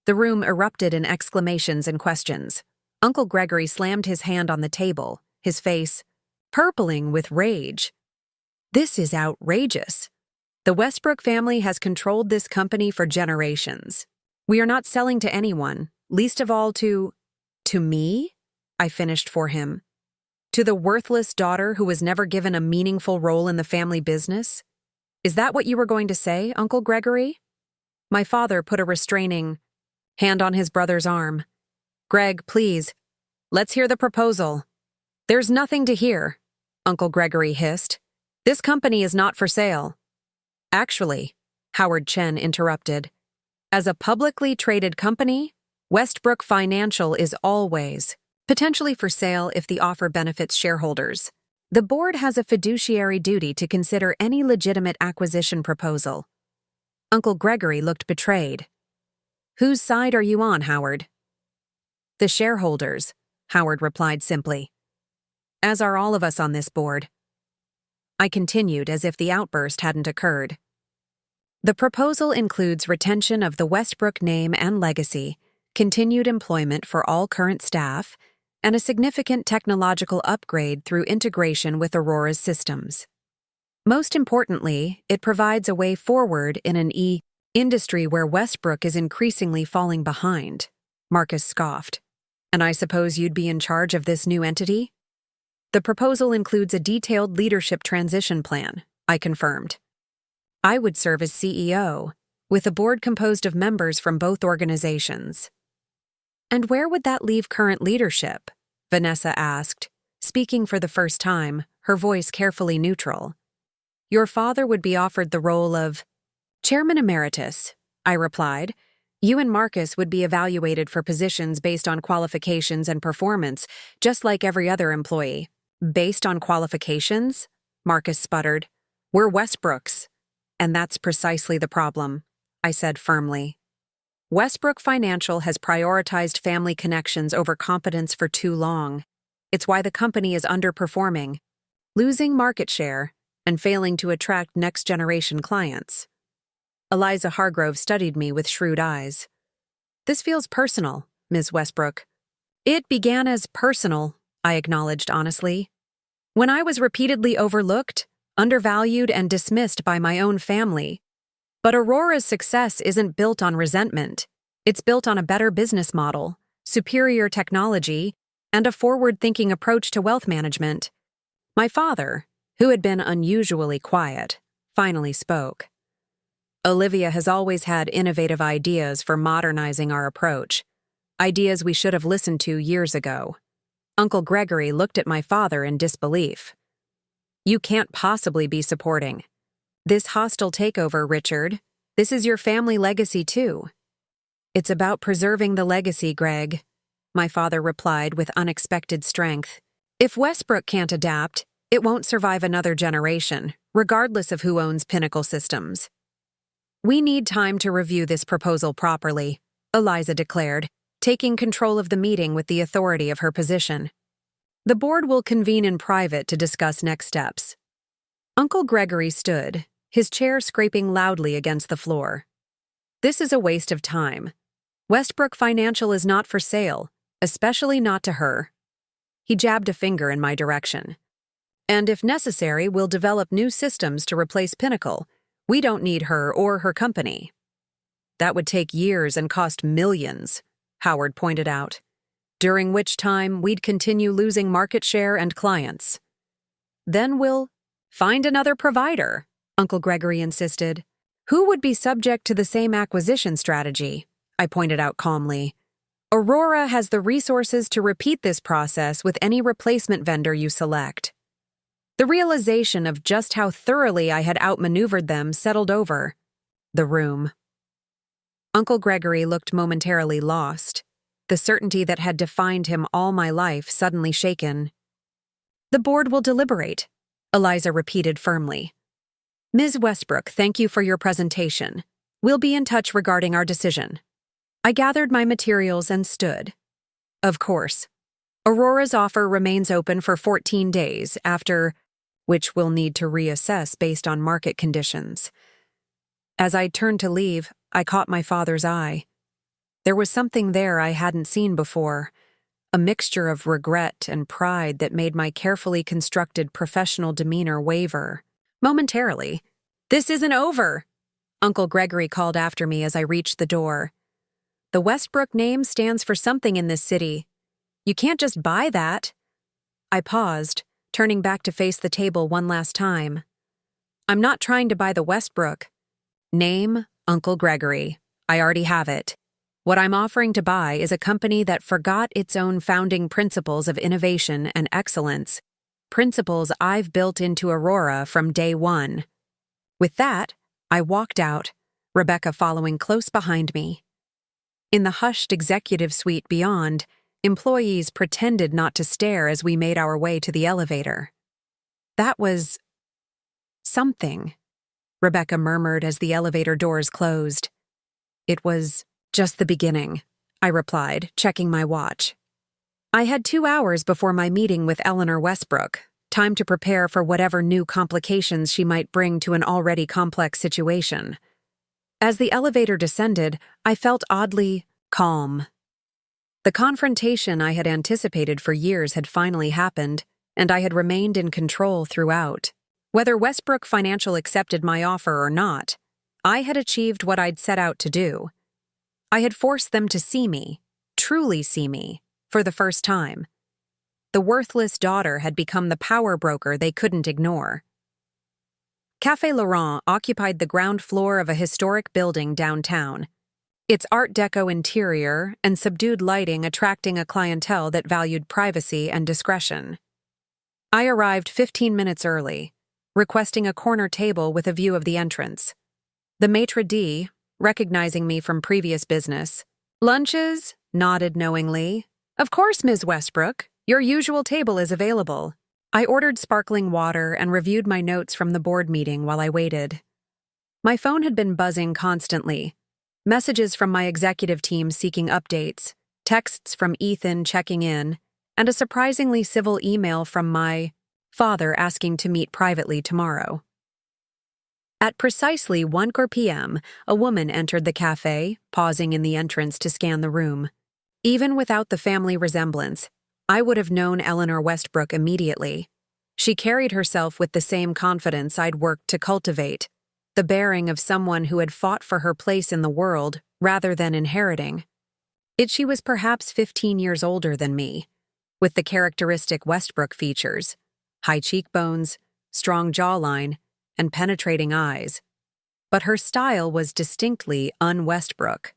The room erupted in exclamations and questions. Uncle Gregory slammed his hand on the table, his face purpling with rage. This is outrageous. The Westbrook family has controlled this company for generations. We are not selling to anyone, least of all to me? I finished for him. To the worthless daughter who was never given a meaningful role in the family business? Is that what you were going to say, Uncle Gregory? My father put a restraining hand on his brother's arm. Greg, please, let's hear the proposal. There's nothing to hear, Uncle Gregory hissed. This company is not for sale. Actually, Howard Chen interrupted. As a publicly traded company, Westbrook Financial is always potentially for sale if the offer benefits shareholders. The board has a fiduciary duty to consider any legitimate acquisition proposal. Uncle Gregory looked betrayed. Whose side are you on, Howard? The shareholders, Howard replied simply. As are all of us on this board. I continued as if the outburst hadn't occurred. The proposal includes retention of the Westbrook name and legacy, continued employment for all current staff, and a significant technological upgrade through integration with Aurora's systems. Most importantly, it provides a way forward in an industry where Westbrook is increasingly falling behind, Marcus scoffed. And I suppose you'd be in charge of this new entity? The proposal includes a detailed leadership transition plan, I confirmed. I would serve as CEO, with a board composed of members from both organizations. And where would that leave current leadership? Vanessa asked, speaking for the first time, her voice carefully neutral. Your father would be offered the role of Chairman Emeritus, I replied. You and Marcus would be evaluated for positions based on qualifications and performance, just like every other employee. Based on qualifications? Marcus sputtered. We're Westbrooks. And that's precisely the problem, I said firmly. Westbrook Financial has prioritized family connections over competence for too long. It's why the company is underperforming, losing market share, and failing to attract next-generation clients. Eliza Hargrove studied me with shrewd eyes. This feels personal, Ms. Westbrook. It began as personal, I acknowledged honestly. When I was repeatedly overlooked, undervalued, and dismissed by my own family. But Aurora's success isn't built on resentment. It's built on a better business model, superior technology, and a forward-thinking approach to wealth management. My father, who had been unusually quiet, finally spoke. Olivia has always had innovative ideas for modernizing our approach, ideas we should have listened to years ago. Uncle Gregory looked at my father in disbelief. You can't possibly be supporting this hostile takeover, Richard. This is your family legacy, too. It's about preserving the legacy, Greg. my father replied with unexpected strength. If Westbrook can't adapt, it won't survive another generation, regardless of who owns Pinnacle Systems. We need time to review this proposal properly, Eliza declared, taking control of the meeting with the authority of her position. The board will convene in private to discuss next steps. Uncle Gregory stood, his chair scraping loudly against the floor. This is a waste of time. Westbrook Financial is not for sale, especially not to her. He jabbed a finger in my direction. And if necessary, we'll develop new systems to replace Pinnacle. We don't need her or her company. That would take years and cost millions, Howard pointed out, during which time we'd continue losing market share and clients. Then we'll find another provider, Uncle Gregory insisted. Who would be subject to the same acquisition strategy? I pointed out calmly. Aurora has the resources to repeat this process with any replacement vendor you select. The realization of just how thoroughly I had outmaneuvered them settled over the room. Uncle Gregory looked momentarily lost, the certainty that had defined him all my life suddenly shaken. The board will deliberate, Eliza repeated firmly. Ms. Westbrook, thank you for your presentation. We'll be in touch regarding our decision. I gathered my materials and stood. Of course. Aurora's offer remains open for 14 days, after which we'll need to reassess based on market conditions. As I turned to leave, I caught my father's eye. There was something there I hadn't seen before, a mixture of regret and pride that made my carefully constructed professional demeanor waver. Momentarily. This isn't over, Uncle Gregory called after me as I reached the door. The Westbrook name stands for something in this city. You can't just buy that. I paused, turning back to face the table one last time. I'm not trying to buy the Westbrook name, Uncle Gregory. I already have it. What I'm offering to buy is a company that forgot its own founding principles of innovation and excellence, principles I've built into Aurora from day one. With that, I walked out, Rebecca following close behind me. In the hushed executive suite beyond, employees pretended not to stare as we made our way to the elevator. That was something, Rebecca murmured as the elevator doors closed. It was just the beginning, I replied, checking my watch. I had 2 hours before my meeting with Eleanor Westbrook, time to prepare for whatever new complications she might bring to an already complex situation. As the elevator descended, I felt oddly calm. The confrontation I had anticipated for years had finally happened, and I had remained in control throughout. Whether Westbrook Financial accepted my offer or not, I had achieved what I'd set out to do. I had forced them to see me, truly see me, for the first time. The worthless daughter had become the power broker they couldn't ignore. Café Laurent occupied the ground floor of a historic building downtown, its Art Deco interior and subdued lighting attracting a clientele that valued privacy and discretion. I arrived 15 minutes early, requesting a corner table with a view of the entrance. The maitre d', recognizing me from previous business, lunches, nodded knowingly. Of course, Ms. Westbrook, your usual table is available. I ordered sparkling water and reviewed my notes from the board meeting while I waited. My phone had been buzzing constantly. Messages from my executive team seeking updates, texts from Ethan checking in, and a surprisingly civil email from my father asking to meet privately tomorrow. At precisely 1 p.m., a woman entered the cafe, pausing in the entrance to scan the room. Even without the family resemblance, I would have known Eleanor Westbrook immediately. She carried herself with the same confidence I'd worked to cultivate, the bearing of someone who had fought for her place in the world rather than inheriting. She was perhaps 15 years older than me, with the characteristic Westbrook features, high cheekbones, strong jawline, and penetrating eyes. But her style was distinctly un-Westbrook.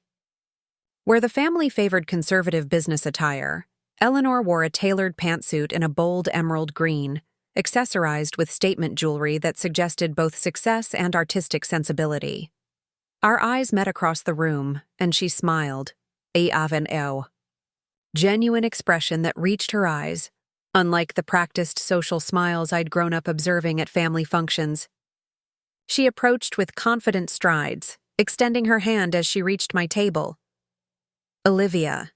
Where the family favored conservative business attire, Eleanor wore a tailored pantsuit in a bold emerald green, accessorized with statement jewelry that suggested both success and artistic sensibility. Our eyes met across the room, and she smiled. "Et avenue." genuine expression that reached her eyes, unlike the practiced social smiles I'd grown up observing at family functions. She approached with confident strides, extending her hand as she reached my table. "Olivia,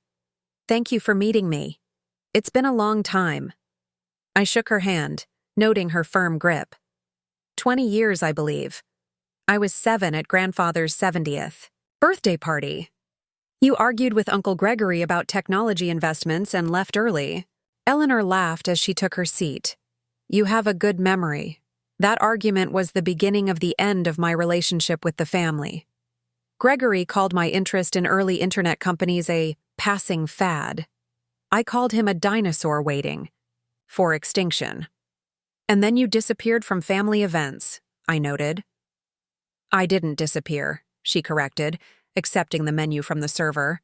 thank you for meeting me. It's been a long time." I shook her hand, noting her firm grip. 20 years, I believe. I was 7 at grandfather's 70th birthday party. You argued with Uncle Gregory about technology investments and left early. Eleanor laughed as she took her seat. You have a good memory. That argument was the beginning of the end of my relationship with the family. Gregory called my interest in early internet companies a passing fad. I called him a dinosaur waiting for extinction. And then you disappeared from family events, I noted. I didn't disappear, she corrected, accepting the menu from the server.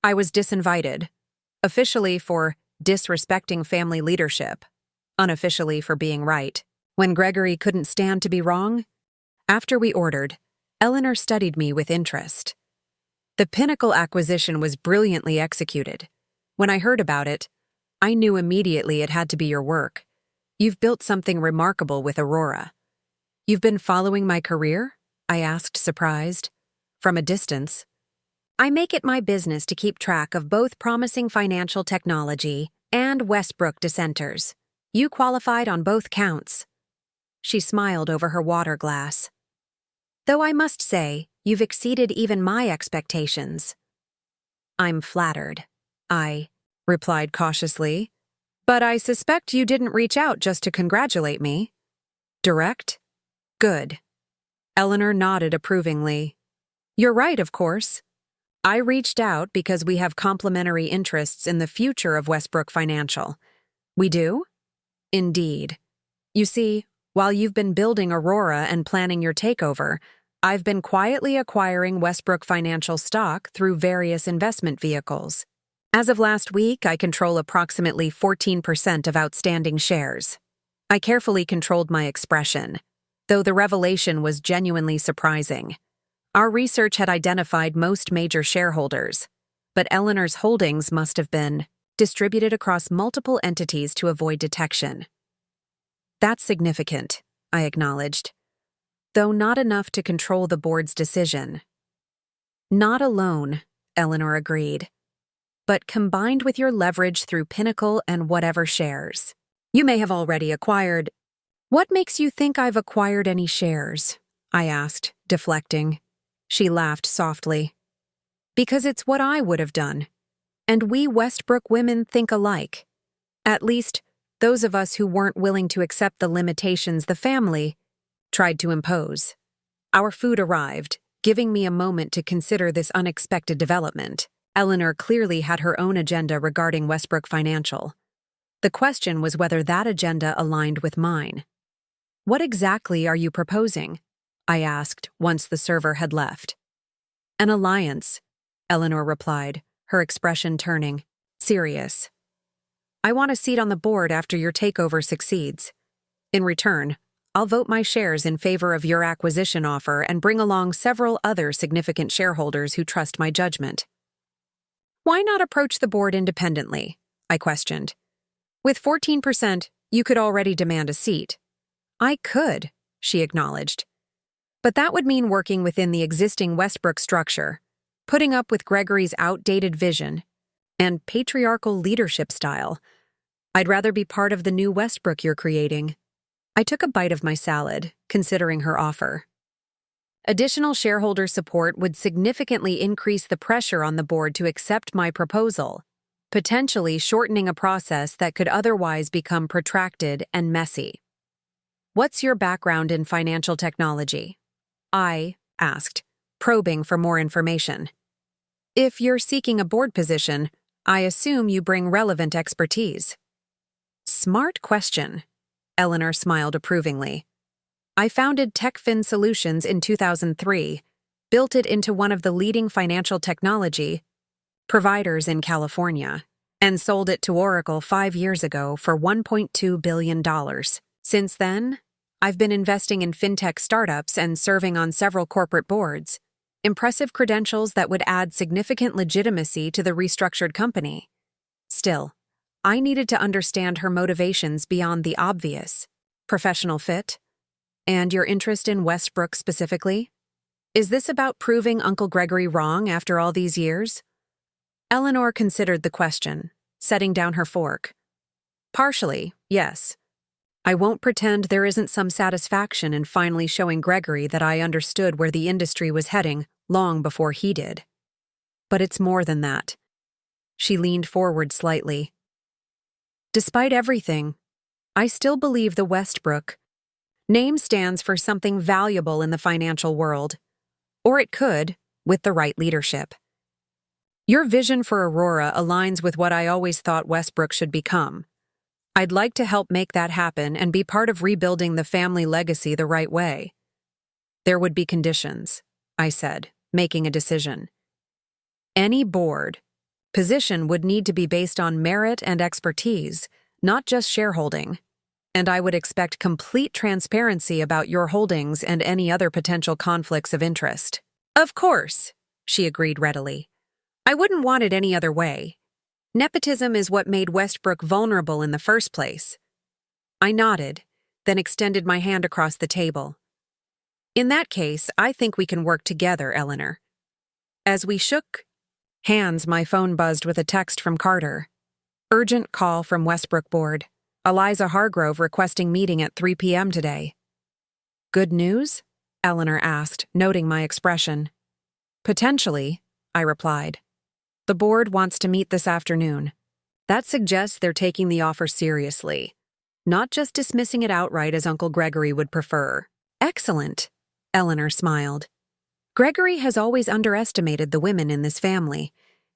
I was disinvited, officially for disrespecting family leadership, unofficially for being right. When Gregory couldn't stand to be wrong? After we ordered, Eleanor studied me with interest. The Pinnacle acquisition was brilliantly executed. When I heard about it, I knew immediately it had to be your work. You've built something remarkable with Aurora. You've been following my career? I asked, surprised. From a distance. I make it my business to keep track of both promising financial technology and Westbrook dissenters. You qualified on both counts. She smiled over her water glass. Though I must say, you've exceeded even my expectations. I'm flattered, I replied cautiously. But I suspect you didn't reach out just to congratulate me. Direct? Good. Eleanor nodded approvingly. You're right, of course. I reached out because we have complementary interests in the future of Westbrook Financial. We do? Indeed. You see, while you've been building Aurora and planning your takeover, I've been quietly acquiring Westbrook Financial stock through various investment vehicles. As of last week, I control approximately 14% of outstanding shares. I carefully controlled my expression, though the revelation was genuinely surprising. Our research had identified most major shareholders, but Eleanor's holdings must have been distributed across multiple entities to avoid detection. That's significant, I acknowledged, though not enough to control the board's decision. Not alone, Eleanor agreed, but combined with your leverage through Pinnacle and whatever shares. You may have already acquired. What makes you think I've acquired any shares? I asked, deflecting. She laughed softly. Because it's what I would have done. And we Westbrook women think alike. At least, those of us who weren't willing to accept the limitations the family tried to impose. Our food arrived, giving me a moment to consider this unexpected development. Eleanor clearly had her own agenda regarding Westbrook Financial. The question was whether that agenda aligned with mine. What exactly are you proposing? I asked once the server had left. An alliance, Eleanor replied, her expression turning serious. I want a seat on the board after your takeover succeeds. In return, I'll vote my shares in favor of your acquisition offer and bring along several other significant shareholders who trust my judgment. Why not approach the board independently? I questioned. With 14%, you could already demand a seat. I could, she acknowledged. But that would mean working within the existing Westbrook structure, putting up with Gregory's outdated vision and patriarchal leadership style. I'd rather be part of the new Westbrook you're creating. I took a bite of my salad, considering her offer. Additional shareholder support would significantly increase the pressure on the board to accept my proposal, potentially shortening a process that could otherwise become protracted and messy. What's your background in financial technology? I asked, probing for more information. If you're seeking a board position, I assume you bring relevant expertise. Smart question. Eleanor smiled approvingly. I founded TechFin Solutions in 2003, built it into one of the leading financial technology providers in California, and sold it to Oracle 5 years ago for $1.2 billion. Since then, I've been investing in fintech startups and serving on several corporate boards. Impressive credentials that would add significant legitimacy to the restructured company. Still, I needed to understand her motivations beyond the obvious. Professional fit? And your interest in Westbrook specifically? Is this about proving Uncle Gregory wrong after all these years? Eleanor considered the question, setting down her fork. Partially, yes. I won't pretend there isn't some satisfaction in finally showing Gregory that I understood where the industry was heading long before he did. But it's more than that. She leaned forward slightly. Despite everything, I still believe the Westbrook name stands for something valuable in the financial world. Or it could, with the right leadership. Your vision for Aurora aligns with what I always thought Westbrook should become. I'd like to help make that happen and be part of rebuilding the family legacy the right way. There would be conditions, I said, making a decision. Any board position would need to be based on merit and expertise, not just shareholding. And I would expect complete transparency about your holdings and any other potential conflicts of interest. Of course, she agreed readily. I wouldn't want it any other way. Nepotism is what made Westbrook vulnerable in the first place. I nodded, then extended my hand across the table. In that case, I think we can work together, Eleanor. As we shook hands, my phone buzzed with a text from Carter. Urgent call from Westbrook Board. Eliza Hargrove requesting meeting at 3 p.m. today. Good news? Eleanor asked, noting my expression. Potentially, I replied. The board wants to meet this afternoon. That suggests they're taking the offer seriously, not just dismissing it outright as Uncle Gregory would prefer. Excellent, Eleanor smiled. Gregory has always underestimated the women in this family.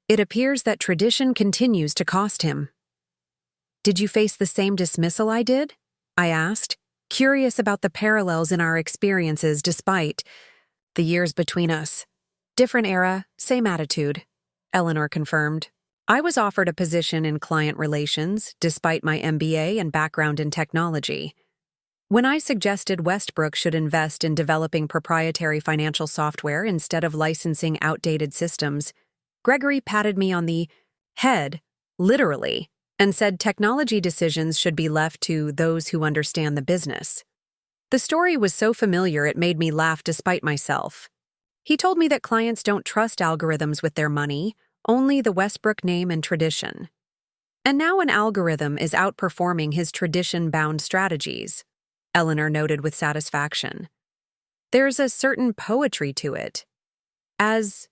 It appears that tradition continues to cost him. Did you face the same dismissal I did? I asked, curious about the parallels in our experiences despite the years between us. Different era, same attitude, Eleanor confirmed. I was offered a position in client relations, despite my MBA and background in technology. When I suggested Westbrook should invest in developing proprietary financial software instead of licensing outdated systems, Gregory patted me on the head, literally, and said technology decisions should be left to those who understand the business. The story was so familiar it made me laugh despite myself. He told me that clients don't trust algorithms with their money, only the Westbrook name and tradition. And now an algorithm is outperforming his tradition-bound strategies, Eleanor noted with satisfaction. There's a certain poetry to it. As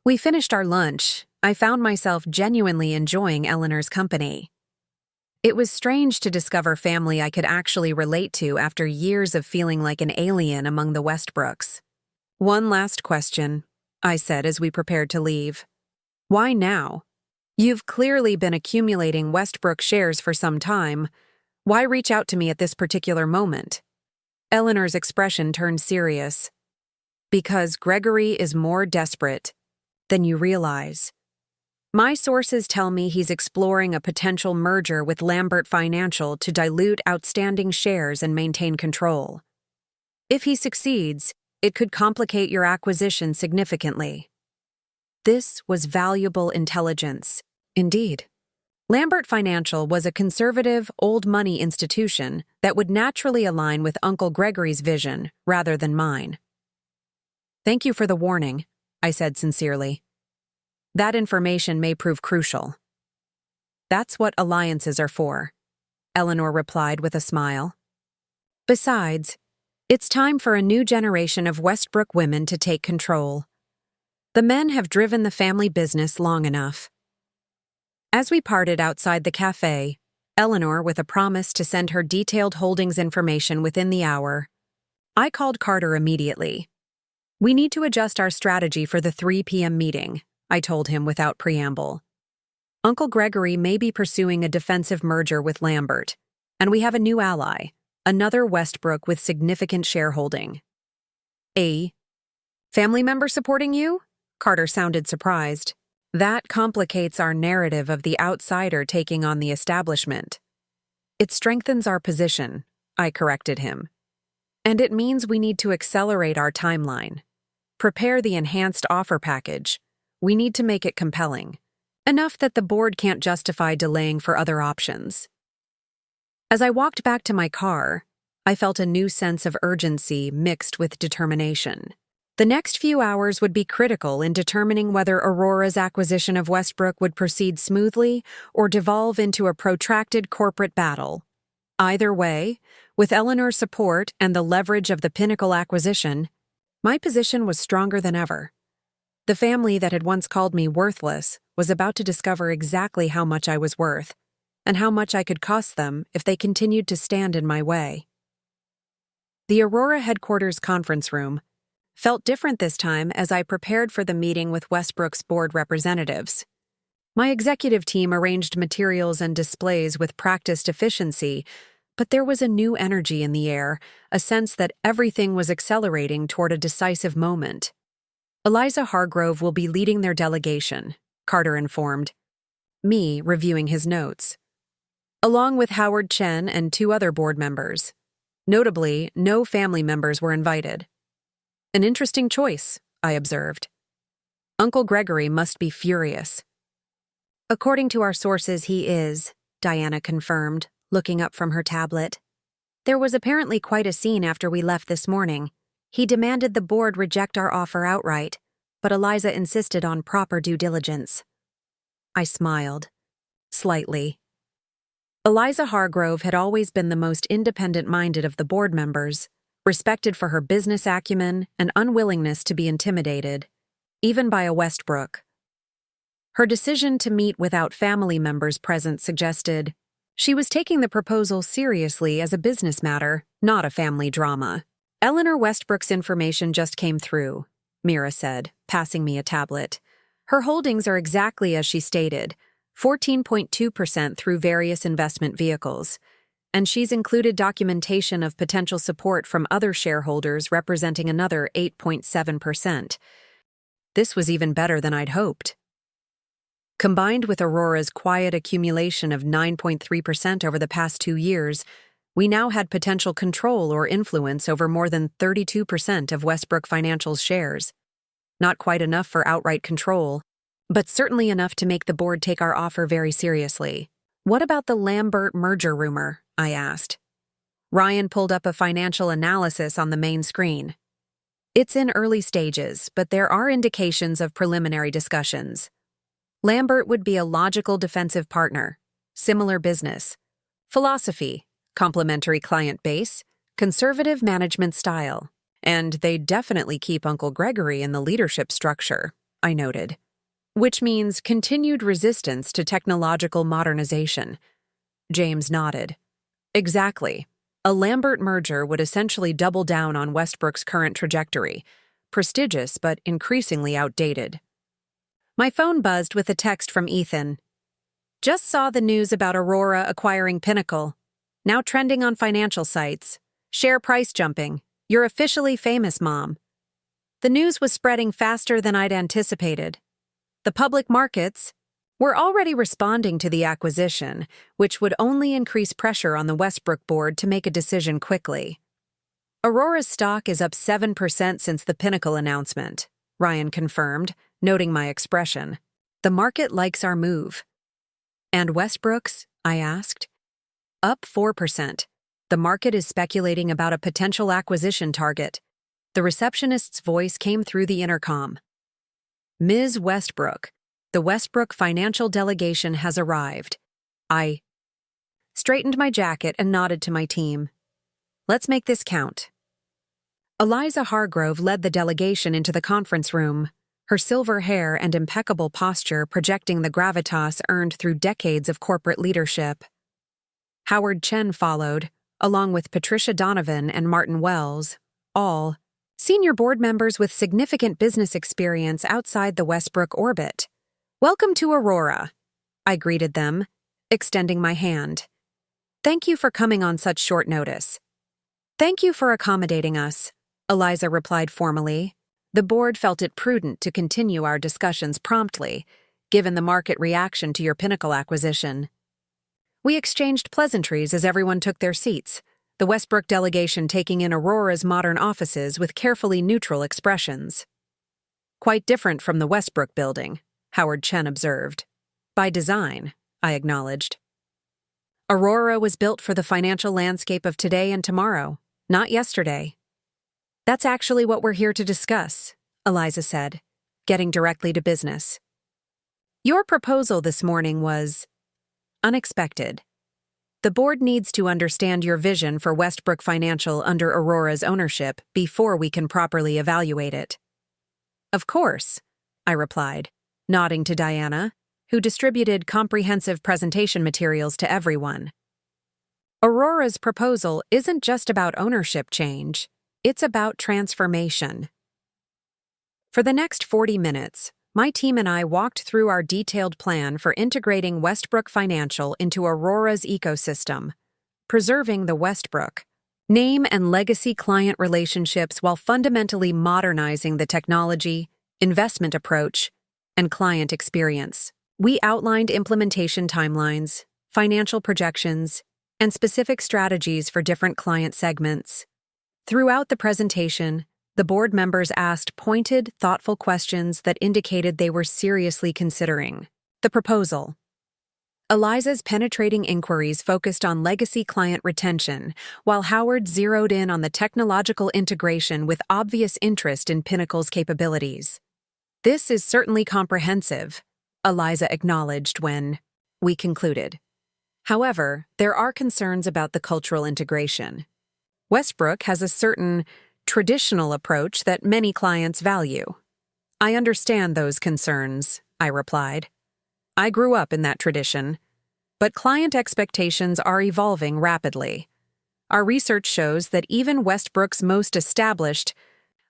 we finished our lunch, I found myself genuinely enjoying Eleanor's company. It was strange to discover family I could actually relate to after years of feeling like an alien among the Westbrooks. One last question, I said as we prepared to leave. Why now? You've clearly been accumulating Westbrook shares for some time. Why reach out to me at this particular moment? Eleanor's expression turned serious. Because Gregory is more desperate than you realize. My sources tell me he's exploring a potential merger with Lambert Financial to dilute outstanding shares and maintain control. If he succeeds, it could complicate your acquisition significantly. This was valuable intelligence. Indeed. Lambert Financial was a conservative, old money institution that would naturally align with Uncle Gregory's vision rather than mine. Thank you for the warning, I said sincerely. That information may prove crucial. That's what alliances are for, Eleanor replied with a smile. Besides, it's time for a new generation of Westbrook women to take control. The men have driven the family business long enough. As we parted outside the cafe, Eleanor with a promise to send her detailed holdings information within the hour, I called Carter immediately. We need to adjust our strategy for the 3 p.m. meeting, I told him without preamble. Uncle Gregory may be pursuing a defensive merger with Lambert, and we have a new ally, another Westbrook with significant shareholding. A family member supporting you? Carter sounded surprised. That complicates our narrative of the outsider taking on the establishment. It strengthens our position, I corrected him. And it means we need to accelerate our timeline. Prepare the enhanced offer package. We need to make it compelling. Enough that the board can't justify delaying for other options. As I walked back to my car, I felt a new sense of urgency mixed with determination. The next few hours would be critical in determining whether Aurora's acquisition of Westbrook would proceed smoothly or devolve into a protracted corporate battle. Either way, with Eleanor's support and the leverage of the Pinnacle acquisition, my position was stronger than ever. The family that had once called me worthless was about to discover exactly how much I was worth, and how much I could cost them if they continued to stand in my way. The Aurora headquarters conference room felt different this time as I prepared for the meeting with Westbrook's board representatives. My executive team arranged materials and displays with practiced efficiency, but there was a new energy in the air, a sense that everything was accelerating toward a decisive moment. Eliza Hargrove will be leading their delegation, Carter informed, me reviewing his notes, along with Howard Chen and 2 other board members. Notably, no family members were invited. An interesting choice, I observed. Uncle Gregory must be furious. According to our sources, he is, Diana confirmed, looking up from her tablet. There was apparently quite a scene after we left this morning. He demanded the board reject our offer outright, but Eliza insisted on proper due diligence. I smiled. Slightly. Eliza Hargrove had always been the most independent-minded of the board members, respected for her business acumen and unwillingness to be intimidated, even by a Westbrook. Her decision to meet without family members present suggested she was taking the proposal seriously as a business matter, not a family drama. Eleanor Westbrook's information just came through, Mira said, passing me a tablet. Her holdings are exactly as she stated, 14.2% through various investment vehicles, and she's included documentation of potential support from other shareholders representing another 8.7%. This was even better than I'd hoped. Combined with Aurora's quiet accumulation of 9.3% over the past 2 years, we now had potential control or influence over more than 32% of Westbrook Financial's shares. Not quite enough for outright control, but certainly enough to make the board take our offer very seriously. What about the Lambert merger rumor? I asked. Ryan pulled up a financial analysis on the main screen. It's in early stages, but there are indications of preliminary discussions. Lambert would be a logical defensive partner, similar business, philosophy, complementary client base, conservative management style, and they'd definitely keep Uncle Gregory in the leadership structure, I noted, which means continued resistance to technological modernization. James nodded. Exactly. A Lambert merger would essentially double down on Westbrook's current trajectory, prestigious but increasingly outdated. My phone buzzed with a text from Ethan. Just saw the news about Aurora acquiring Pinnacle. Now trending on financial sites. Share price jumping. You're officially famous, Mom. The news was spreading faster than I'd anticipated. The public markets were already responding to the acquisition, which would only increase pressure on the Westbrook board to make a decision quickly. Aurora's stock is up 7% since the Pinnacle announcement, Ryan confirmed, noting my expression. The market likes our move. And Westbrook's? I asked. Up 4%. The market is speculating about a potential acquisition target. The receptionist's voice came through the intercom. Ms. Westbrook, the Westbrook Financial delegation has arrived. I straightened my jacket and nodded to my team. Let's make this count. Eliza Hargrove led the delegation into the conference room, her silver hair and impeccable posture projecting the gravitas earned through decades of corporate leadership. Howard Chen followed, along with Patricia Donovan and Martin Wells, all senior board members with significant business experience outside the Westbrook orbit. Welcome to Aurora, I greeted them, extending my hand. Thank you for coming on such short notice. Thank you for accommodating us, Eliza replied formally. The board felt it prudent to continue our discussions promptly, given the market reaction to your Pinnacle acquisition. We exchanged pleasantries as everyone took their seats, the Westbrook delegation taking in Aurora's modern offices with carefully neutral expressions. Quite different from the Westbrook building, Howard Chen observed. By design, I acknowledged. Aurora was built for the financial landscape of today and tomorrow, not yesterday. That's actually what we're here to discuss, Eliza said, getting directly to business. Your proposal this morning was unexpected. The board needs to understand your vision for Westbrook Financial under Aurora's ownership before we can properly evaluate it. Of course, I replied, nodding to Diana, who distributed comprehensive presentation materials to everyone. Aurora's proposal isn't just about ownership change, it's about transformation. For the next 40 minutes, my team and I walked through our detailed plan for integrating Westbrook Financial into Aurora's ecosystem, preserving the Westbrook name and legacy client relationships while fundamentally modernizing the technology, investment approach, and client experience. We outlined implementation timelines, financial projections, and specific strategies for different client segments. Throughout the presentation, the board members asked pointed, thoughtful questions that indicated they were seriously considering the proposal. Eliza's penetrating inquiries focused on legacy client retention, while Howard zeroed in on the technological integration with obvious interest in Pinnacle's capabilities. This is certainly comprehensive, Eliza acknowledged when we concluded. However, there are concerns about the cultural integration. Westbrook has a certain traditional approach that many clients value. I understand those concerns, I replied. I grew up in that tradition, but client expectations are evolving rapidly. Our research shows that even Westbrook's most established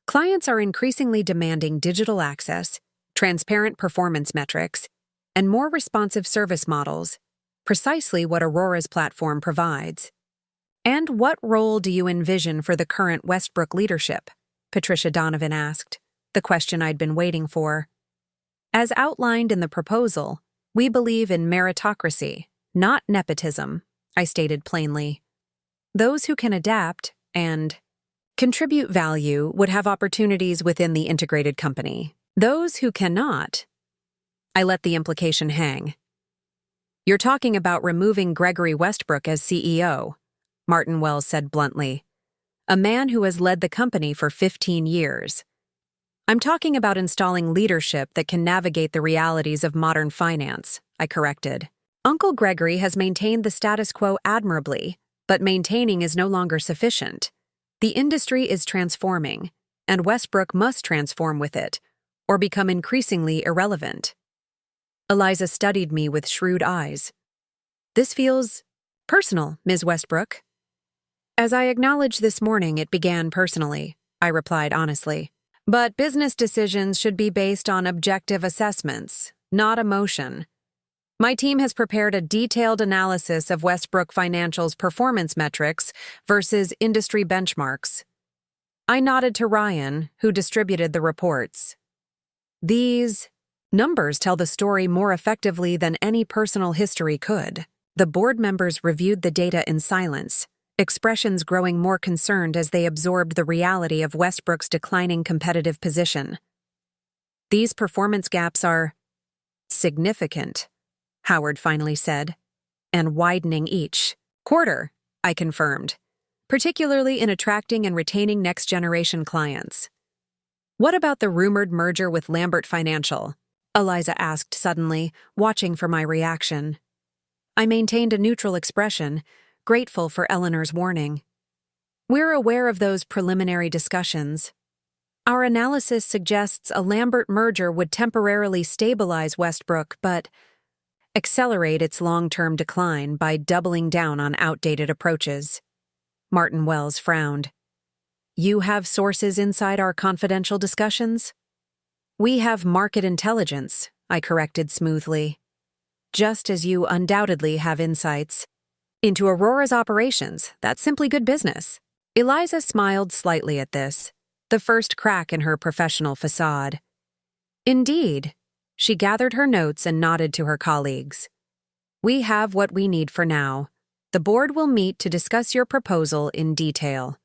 clients are increasingly demanding digital access, transparent performance metrics, and more responsive service models, precisely what Aurora's platform provides. And what role do you envision for the current Westbrook leadership? Patricia Donovan asked, the question I'd been waiting for. As outlined in the proposal, we believe in meritocracy, not nepotism, I stated plainly. Those who can adapt and contribute value would have opportunities within the integrated company. Those who cannot, I let the implication hang. You're talking about removing Gregory Westbrook as CEO, Martin Wells said bluntly, a man who has led the company for 15 years. I'm talking about installing leadership that can navigate the realities of modern finance, I corrected. Uncle Gregory has maintained the status quo admirably, but maintaining is no longer sufficient. The industry is transforming, and Westbrook must transform with it, or become increasingly irrelevant. Eliza studied me with shrewd eyes. This feels personal, Ms. Westbrook. As I acknowledged this morning, it began personally, I replied honestly. But business decisions should be based on objective assessments, not emotion. My team has prepared a detailed analysis of Westbrook Financial's performance metrics versus industry benchmarks. I nodded to Ryan, who distributed the reports. These numbers tell the story more effectively than any personal history could. The board members reviewed the data in silence, expressions growing more concerned as they absorbed the reality of Westbrook's declining competitive position. These performance gaps are significant, Howard finally said, and widening each quarter, I confirmed, particularly in attracting and retaining next-generation clients. What about the rumored merger with Lambert Financial? Eliza asked suddenly, watching for my reaction. I maintained a neutral expression, grateful for Eleanor's warning. We're aware of those preliminary discussions. Our analysis suggests a Lambert merger would temporarily stabilize Westbrook, but accelerate its long-term decline by doubling down on outdated approaches. Martin Wells frowned. You have sources inside our confidential discussions? We have market intelligence, I corrected smoothly. Just as you undoubtedly have insights into Aurora's operations, that's simply good business. Eliza smiled slightly at this, the first crack in her professional facade. Indeed, she gathered her notes and nodded to her colleagues. We have what we need for now. The board will meet to discuss your proposal in detail.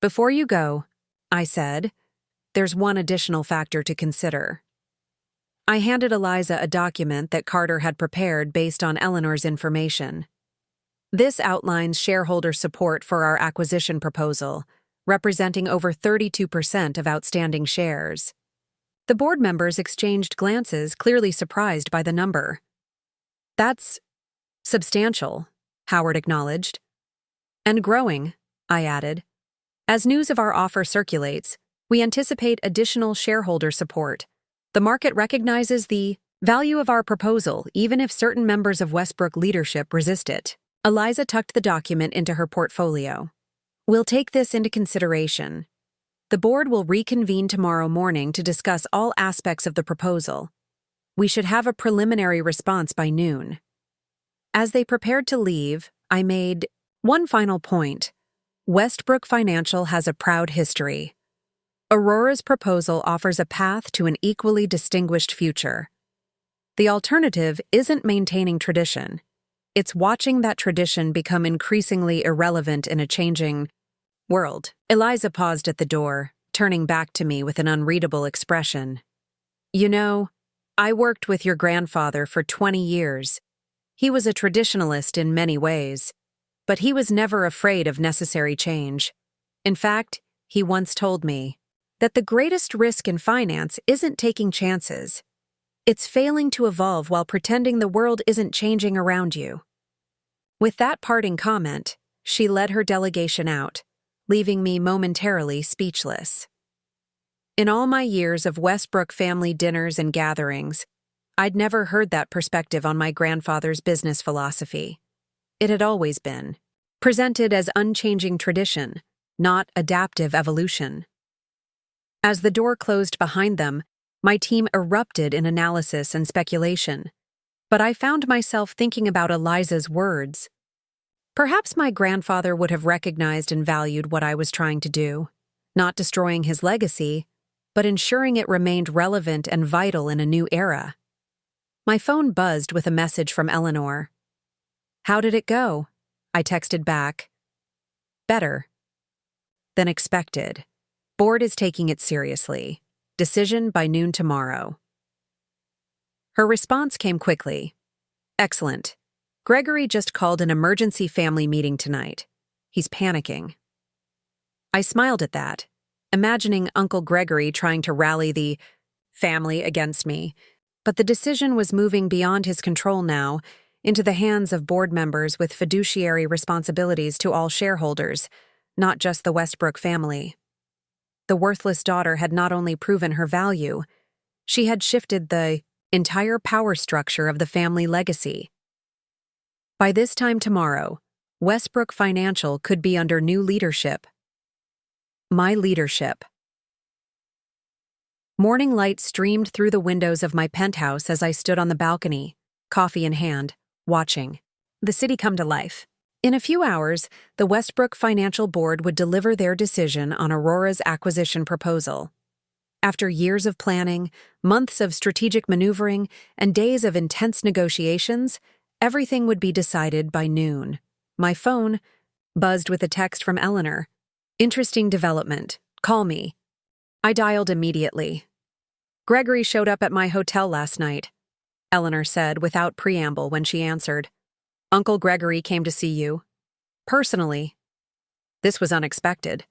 Before you go, I said, there's one additional factor to consider. I handed Eliza a document that Carter had prepared based on Eleanor's information. This outlines shareholder support for our acquisition proposal, representing over 32% of outstanding shares. The board members exchanged glances, clearly surprised by the number. That's substantial, Howard acknowledged. And growing, I added. As news of our offer circulates, we anticipate additional shareholder support. The market recognizes the value of our proposal, even if certain members of Westbrook leadership resist it. Eliza tucked the document into her portfolio. We'll take this into consideration. The board will reconvene tomorrow morning to discuss all aspects of the proposal. We should have a preliminary response by noon. As they prepared to leave, I made one final point. Westbrook Financial has a proud history. Aurora's proposal offers a path to an equally distinguished future. The alternative isn't maintaining tradition. It's watching that tradition become increasingly irrelevant in a changing world. Eliza paused at the door, turning back to me with an unreadable expression. You know, I worked with your grandfather for 20 years. He was a traditionalist in many ways, but he was never afraid of necessary change. In fact, he once told me that the greatest risk in finance isn't taking chances. It's failing to evolve while pretending the world isn't changing around you. With that parting comment, she led her delegation out, leaving me momentarily speechless. In all my years of Westbrook family dinners and gatherings, I'd never heard that perspective on my grandfather's business philosophy. It had always been presented as unchanging tradition, not adaptive evolution. As the door closed behind them, my team erupted in analysis and speculation. But I found myself thinking about Eliza's words. Perhaps my grandfather would have recognized and valued what I was trying to do, not destroying his legacy, but ensuring it remained relevant and vital in a new era. My phone buzzed with a message from Eleanor. How did it go? I texted back. Better than expected. Board is taking it seriously. Decision by noon tomorrow. Her response came quickly. Excellent. Gregory just called an emergency family meeting tonight. He's panicking. I smiled at that, imagining Uncle Gregory trying to rally the family against me, but the decision was moving beyond his control now, into the hands of board members with fiduciary responsibilities to all shareholders, not just the Westbrook family. The worthless daughter had not only proven her value, she had shifted the entire power structure of the family legacy. By this time tomorrow, Westbrook Financial could be under new leadership. My leadership. Morning light streamed through the windows of my penthouse as I stood on the balcony, coffee in hand, watching the city come to life. In a few hours, the Westbrook Financial Board would deliver their decision on Aurora's acquisition proposal. After years of planning, months of strategic maneuvering, and days of intense negotiations, everything would be decided by noon. My phone buzzed with a text from Eleanor. Interesting development. Call me. I dialed immediately. Gregory showed up at my hotel last night, Eleanor said without preamble when she answered. Uncle Gregory came to see you. Personally. This was unexpected.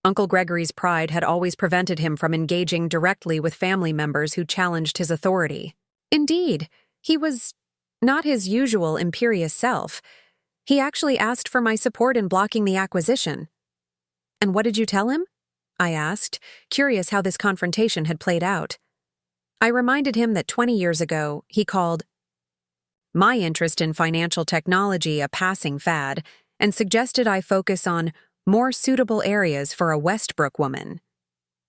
Uncle Gregory's pride had always prevented him from engaging directly with family members who challenged his authority. Indeed, he was not his usual imperious self. He actually asked for my support in blocking the acquisition. And what did you tell him? I asked, curious how this confrontation had played out. I reminded him that 20 years ago, he called my interest in financial technology a passing fad and suggested I focus on more suitable areas for a Westbrook woman.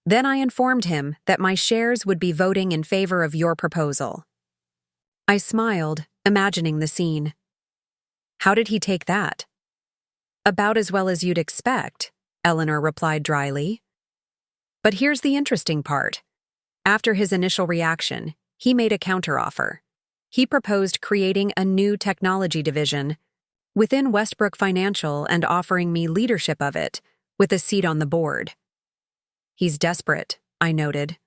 Then I informed him that my shares would be voting in favor of your proposal. I smiled, imagining the scene. How did he take that? About as well as you'd expect, Eleanor replied dryly. But here's the interesting part. After his initial reaction, he made a counteroffer. He proposed creating a new technology division within Westbrook Financial and offering me leadership of it, with a seat on the board. He's desperate, I noted.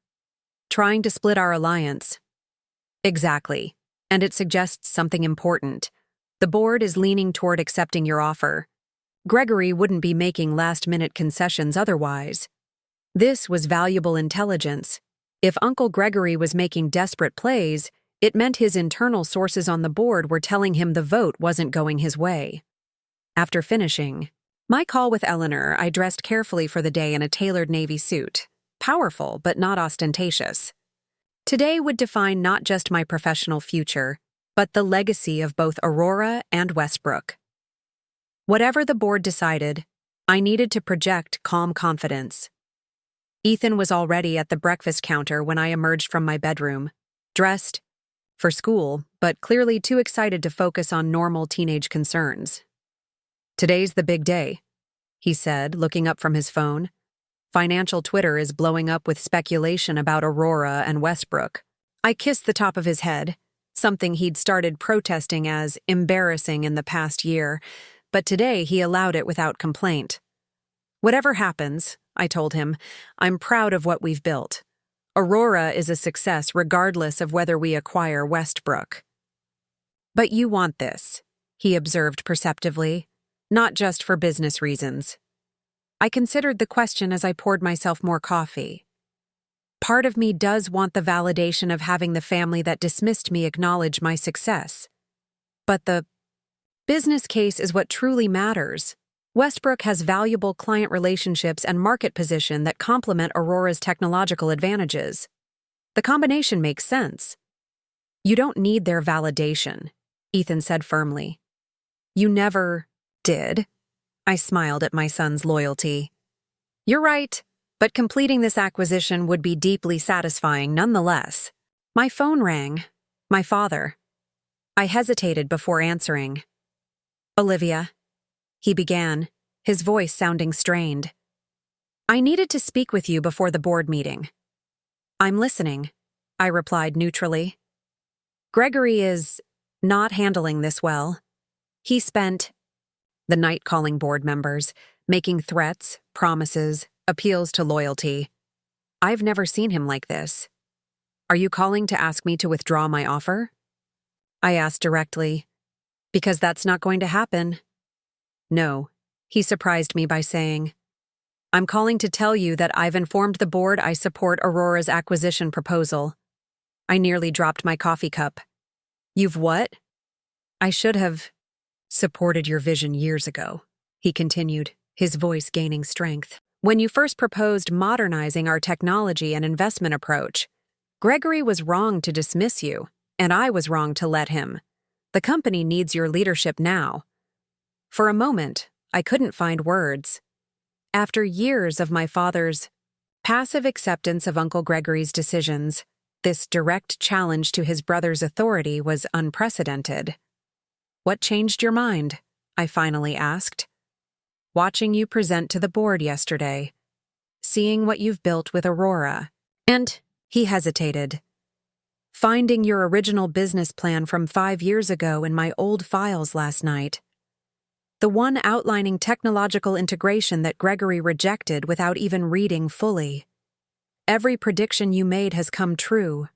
Trying to split our alliance. Exactly. And it suggests something important. The board is leaning toward accepting your offer. Gregory wouldn't be making last-minute concessions otherwise. This was valuable intelligence. If Uncle Gregory was making desperate plays, it meant his internal sources on the board were telling him the vote wasn't going his way. After finishing my call with Eleanor, I dressed carefully for the day in a tailored navy suit. Powerful, but not ostentatious. Today would define not just my professional future, but the legacy of both Aurora and Westbrook. Whatever the board decided, I needed to project calm confidence. Ethan was already at the breakfast counter when I emerged from my bedroom, dressed for school, but clearly too excited to focus on normal teenage concerns. "Today's the big day," he said, looking up from his phone. Financial Twitter is blowing up with speculation about Aurora and Westbrook. I kissed the top of his head, something he'd started protesting as embarrassing in the past year, but today he allowed it without complaint. "Whatever happens," I told him, "I'm proud of what we've built. Aurora is a success regardless of whether we acquire Westbrook." "But you want this," he observed perceptively, "not just for business reasons." I considered the question as I poured myself more coffee. Part of me does want the validation of having the family that dismissed me acknowledge my success. But the business case is what truly matters. Westbrook has valuable client relationships and market position that complement Aurora's technological advantages. The combination makes sense. "You don't need their validation," Ethan said firmly. "You never did." I smiled at my son's loyalty. "You're right, but completing this acquisition would be deeply satisfying nonetheless." My phone rang. My father. I hesitated before answering. "Olivia," he began, his voice sounding strained. "I needed to speak with you before the board meeting." "I'm listening," I replied neutrally. "Gregory is not handling this well. He spent the night calling board members, making threats, promises, appeals to loyalty. I've never seen him like this. Are you calling to ask me to withdraw my offer?" I asked directly. "Because that's not going to happen." "No," he surprised me by saying. "I'm calling to tell you that I've informed the board I support Aurora's acquisition proposal." I nearly dropped my coffee cup. "You've what?" "I should have supported your vision years ago," he continued, his voice gaining strength. "When you first proposed modernizing our technology and investment approach, Gregory was wrong to dismiss you, and I was wrong to let him. The company needs your leadership now." For a moment, I couldn't find words. After years of my father's passive acceptance of Uncle Gregory's decisions, this direct challenge to his brother's authority was unprecedented. "What changed your mind?" I finally asked. "Watching you present to the board yesterday. Seeing what you've built with Aurora." And he hesitated. "Finding your original business plan from 5 years ago in my old files last night. The one outlining technological integration that Gregory rejected without even reading fully. Every prediction you made has come true."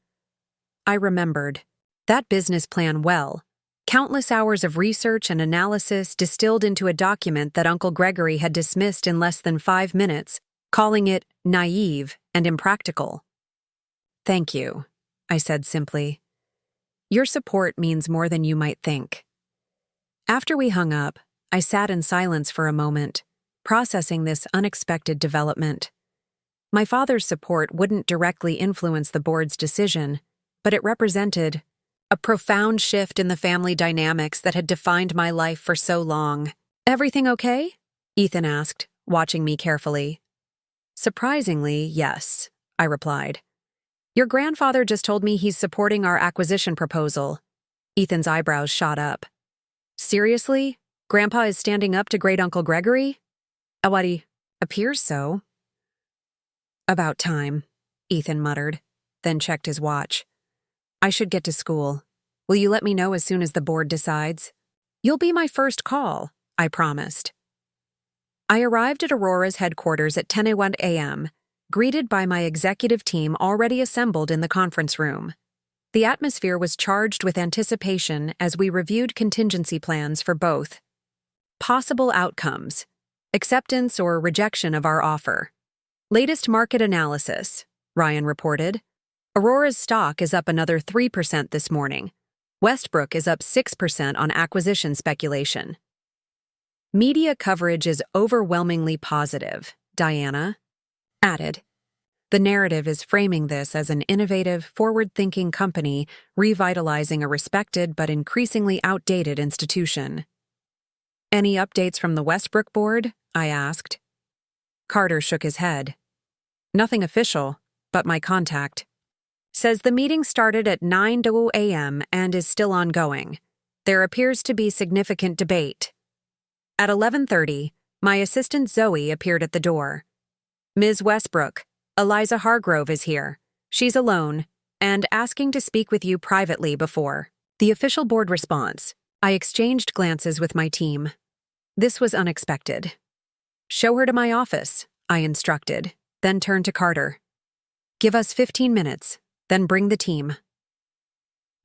I remembered that business plan well. Countless hours of research and analysis distilled into a document that Uncle Gregory had dismissed in less than 5 minutes, calling it naive and impractical. "Thank you," I said simply. "Your support means more than you might think." After we hung up, I sat in silence for a moment, processing this unexpected development. My father's support wouldn't directly influence the board's decision, but it represented a profound shift in the family dynamics that had defined my life for so long. "Everything okay?" Ethan asked, watching me carefully. "Surprisingly, yes," I replied. "Your grandfather just told me he's supporting our acquisition proposal." Ethan's eyebrows shot up. "Seriously? Grandpa is standing up to great Uncle Gregory?" "Awadi, appears so." "About time," Ethan muttered, then checked his watch. "I should get to school. Will you let me know as soon as the board decides?" "You'll be my first call," I promised. I arrived at Aurora's headquarters at 10:01 a.m., greeted by my executive team already assembled in the conference room. The atmosphere was charged with anticipation as we reviewed contingency plans for both possible outcomes, acceptance or rejection of our offer. Latest market analysis, Ryan reported. Aurora's stock is up another 3% this morning. Westbrook is up 6% on acquisition speculation. Media coverage is overwhelmingly positive, Diana added. The narrative is framing this as an innovative, forward-thinking company revitalizing a respected but increasingly outdated institution. Any updates from the Westbrook board? I asked. Carter shook his head. Nothing official, but my contact says the meeting started at 9 a.m. and is still ongoing. There appears to be significant debate. At 11:30, my assistant Zoe appeared at the door. Ms. Westbrook, Eliza Hargrove is here. She's alone, and asking to speak with you privately before. The official board response. I exchanged glances with my team. This was unexpected. Show her to my office, I instructed, then turned to Carter. Give us 15 minutes, then bring the team.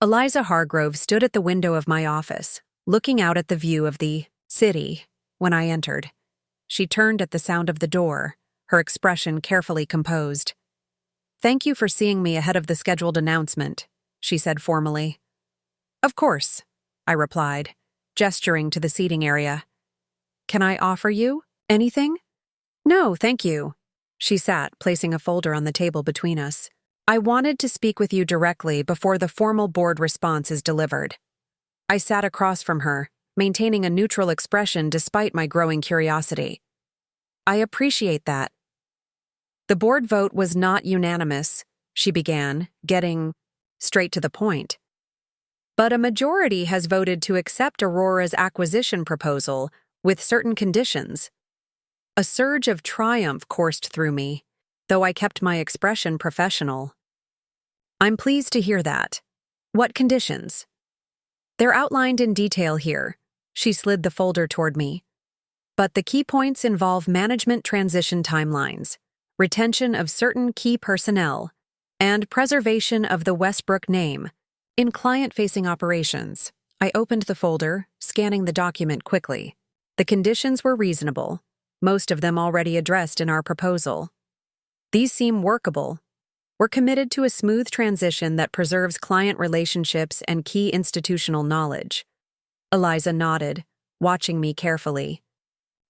Eliza Hargrove stood at the window of my office, looking out at the view of the city when I entered. She turned at the sound of the door, her expression carefully composed. Thank you for seeing me ahead of the scheduled announcement, she said formally. Of course, I replied, gesturing to the seating area. Can I offer you anything? No, thank you. She sat, placing a folder on the table between us. I wanted to speak with you directly before the formal board response is delivered. I sat across from her, maintaining a neutral expression despite my growing curiosity. I appreciate that. The board vote was not unanimous, she began, getting straight to the point. But a majority has voted to accept Aurora's acquisition proposal with certain conditions. A surge of triumph coursed through me, though I kept my expression professional. I'm pleased to hear that. What conditions? They're outlined in detail here. She slid the folder toward me. But the key points involve management transition timelines, retention of certain key personnel, and preservation of the Westbrook name in client-facing operations. I opened the folder, scanning the document quickly. The conditions were reasonable, most of them already addressed in our proposal. These seem workable. We're committed to a smooth transition that preserves client relationships and key institutional knowledge. Eliza nodded, watching me carefully.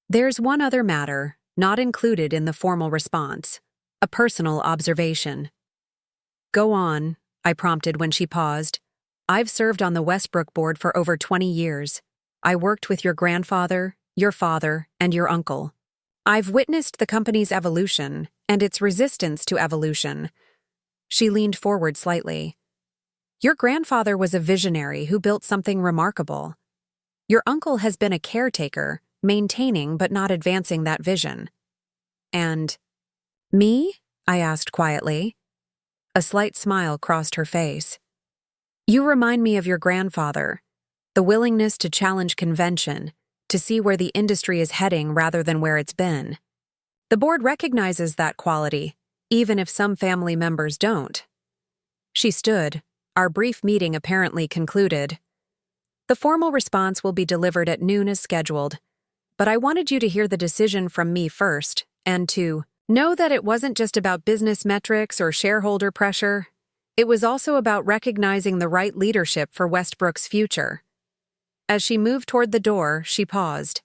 There's one other matter, not included in the formal response, a personal observation. Go on, I prompted when she paused. I've served on the Westbrook board for over 20 years. I worked with your grandfather, your father, and your uncle. I've witnessed the company's evolution and its resistance to evolution. She leaned forward slightly. Your grandfather was a visionary who built something remarkable. Your uncle has been a caretaker, maintaining but not advancing that vision. And me? I asked quietly. A slight smile crossed her face. You remind me of your grandfather, the willingness to challenge convention, to see where the industry is heading rather than where it's been. The board recognizes that quality, even if some family members don't. She stood. Our brief meeting apparently concluded. The formal response will be delivered at noon as scheduled, but I wanted you to hear the decision from me first, and to know that it wasn't just about business metrics or shareholder pressure. It was also about recognizing the right leadership for Westbrook's future. As she moved toward the door, she paused.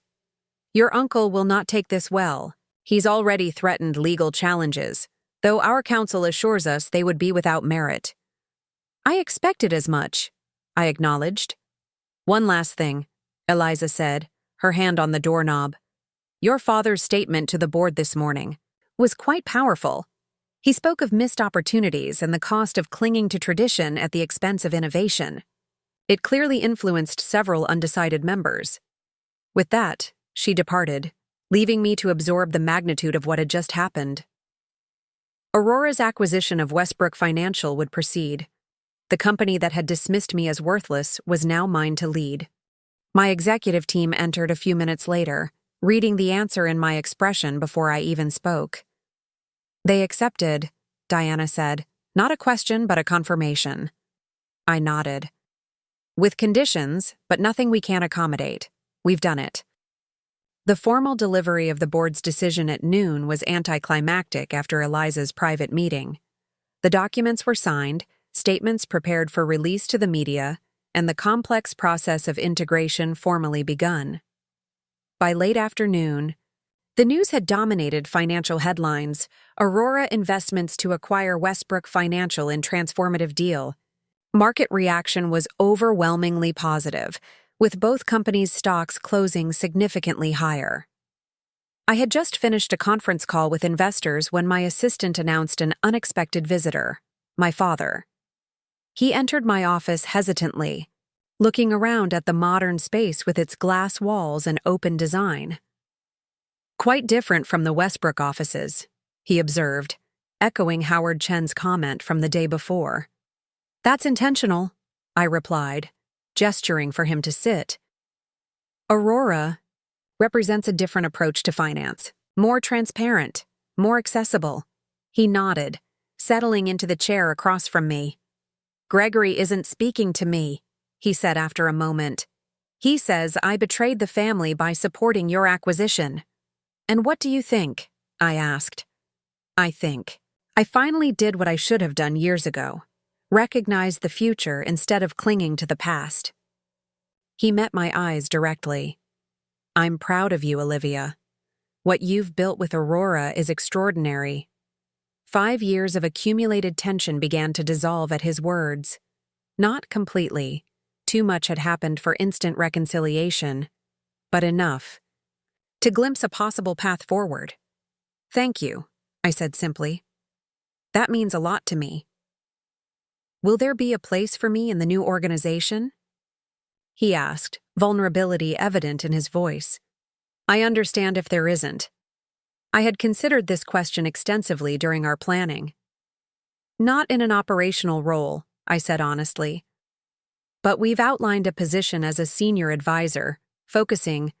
Your uncle will not take this well. He's already threatened legal challenges, though our counsel assures us they would be without merit. I expected as much, I acknowledged. One last thing, Eliza said, her hand on the doorknob. Your father's statement to the board this morning was quite powerful. He spoke of missed opportunities and the cost of clinging to tradition at the expense of innovation. It clearly influenced several undecided members. With that, she departed, leaving me to absorb the magnitude of what had just happened. Aurora's acquisition of Westbrook Financial would proceed. The company that had dismissed me as worthless was now mine to lead. My executive team entered a few minutes later, reading the answer in my expression before I even spoke. They accepted, Diana said, not a question but a confirmation. I nodded. With conditions, but nothing we can't accommodate. We've done it. The formal delivery of the board's decision at noon was anticlimactic after Eliza's private meeting. The documents were signed, statements prepared for release to the media, and the complex process of integration formally begun. By late afternoon, the news had dominated financial headlines. Aurora Investments to acquire Westbrook Financial in transformative deal. Market reaction was overwhelmingly positive, with both companies' stocks closing significantly higher. I had just finished a conference call with investors when my assistant announced an unexpected visitor, my father. He entered my office hesitantly, looking around at the modern space with its glass walls and open design. Quite different from the Westbrook offices, he observed, echoing Howard Chen's comment from the day before. That's intentional, I replied, gesturing for him to sit. Aurora represents a different approach to finance, more transparent, more accessible. He nodded, settling into the chair across from me. Gregory isn't speaking to me, he said after a moment. He says I betrayed the family by supporting your acquisition. And what do you think? I asked. I think I finally did what I should have done years ago. Recognized the future instead of clinging to the past. He met my eyes directly. I'm proud of you, Olivia. What you've built with Aurora is extraordinary. 5 years of accumulated tension began to dissolve at his words. Not completely. Too much had happened for instant reconciliation. But enough to glimpse a possible path forward. Thank you, I said simply. That means a lot to me. Will there be a place for me in the new organization? He asked, vulnerability evident in his voice. I understand if there isn't. I had considered this question extensively during our planning. Not in an operational role, I said honestly. But we've outlined a position as a senior advisor, focusing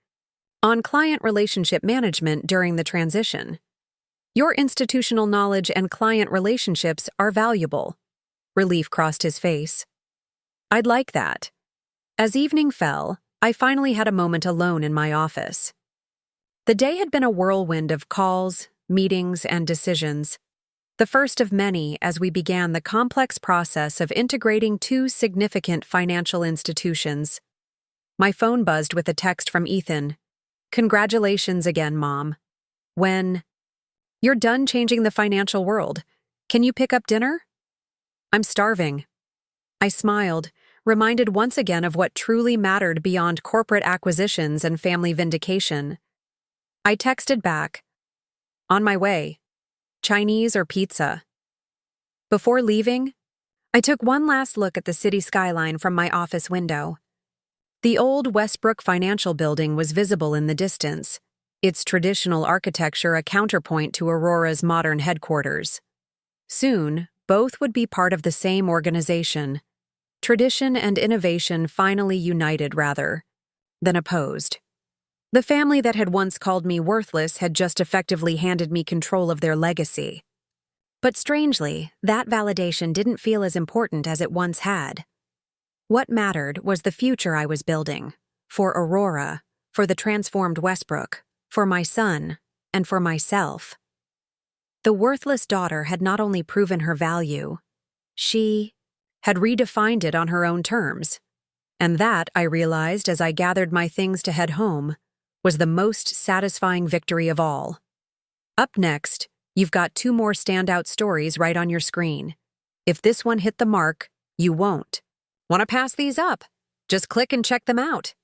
on client relationship management during the transition. Your institutional knowledge and client relationships are valuable. Relief crossed his face. I'd like that. As evening fell, I finally had a moment alone in my office. The day had been a whirlwind of calls, meetings, and decisions, the first of many as we began the complex process of integrating 2 significant financial institutions. My phone buzzed with a text from Ethan. Congratulations again, Mom. When? You're done changing the financial world. Can you pick up dinner? I'm starving. I smiled, reminded once again of what truly mattered beyond corporate acquisitions and family vindication. I texted back, on my way, Chinese or pizza. Before leaving, I took one last look at the city skyline from my office window. The old Westbrook Financial building was visible in the distance, its traditional architecture a counterpoint to Aurora's modern headquarters. Soon, both would be part of the same organization. Tradition and innovation finally united rather than opposed. The family that had once called me worthless had just effectively handed me control of their legacy. But strangely, that validation didn't feel as important as it once had. What mattered was the future I was building, for Aurora, for the transformed Westbrook, for my son, and for myself. The worthless daughter had not only proven her value, she had redefined it on her own terms. And that, I realized as I gathered my things to head home, was the most satisfying victory of all. Up next, you've got 2 more standout stories right on your screen. If this one hit the mark, you won't. Want to pass these up? Just click and check them out.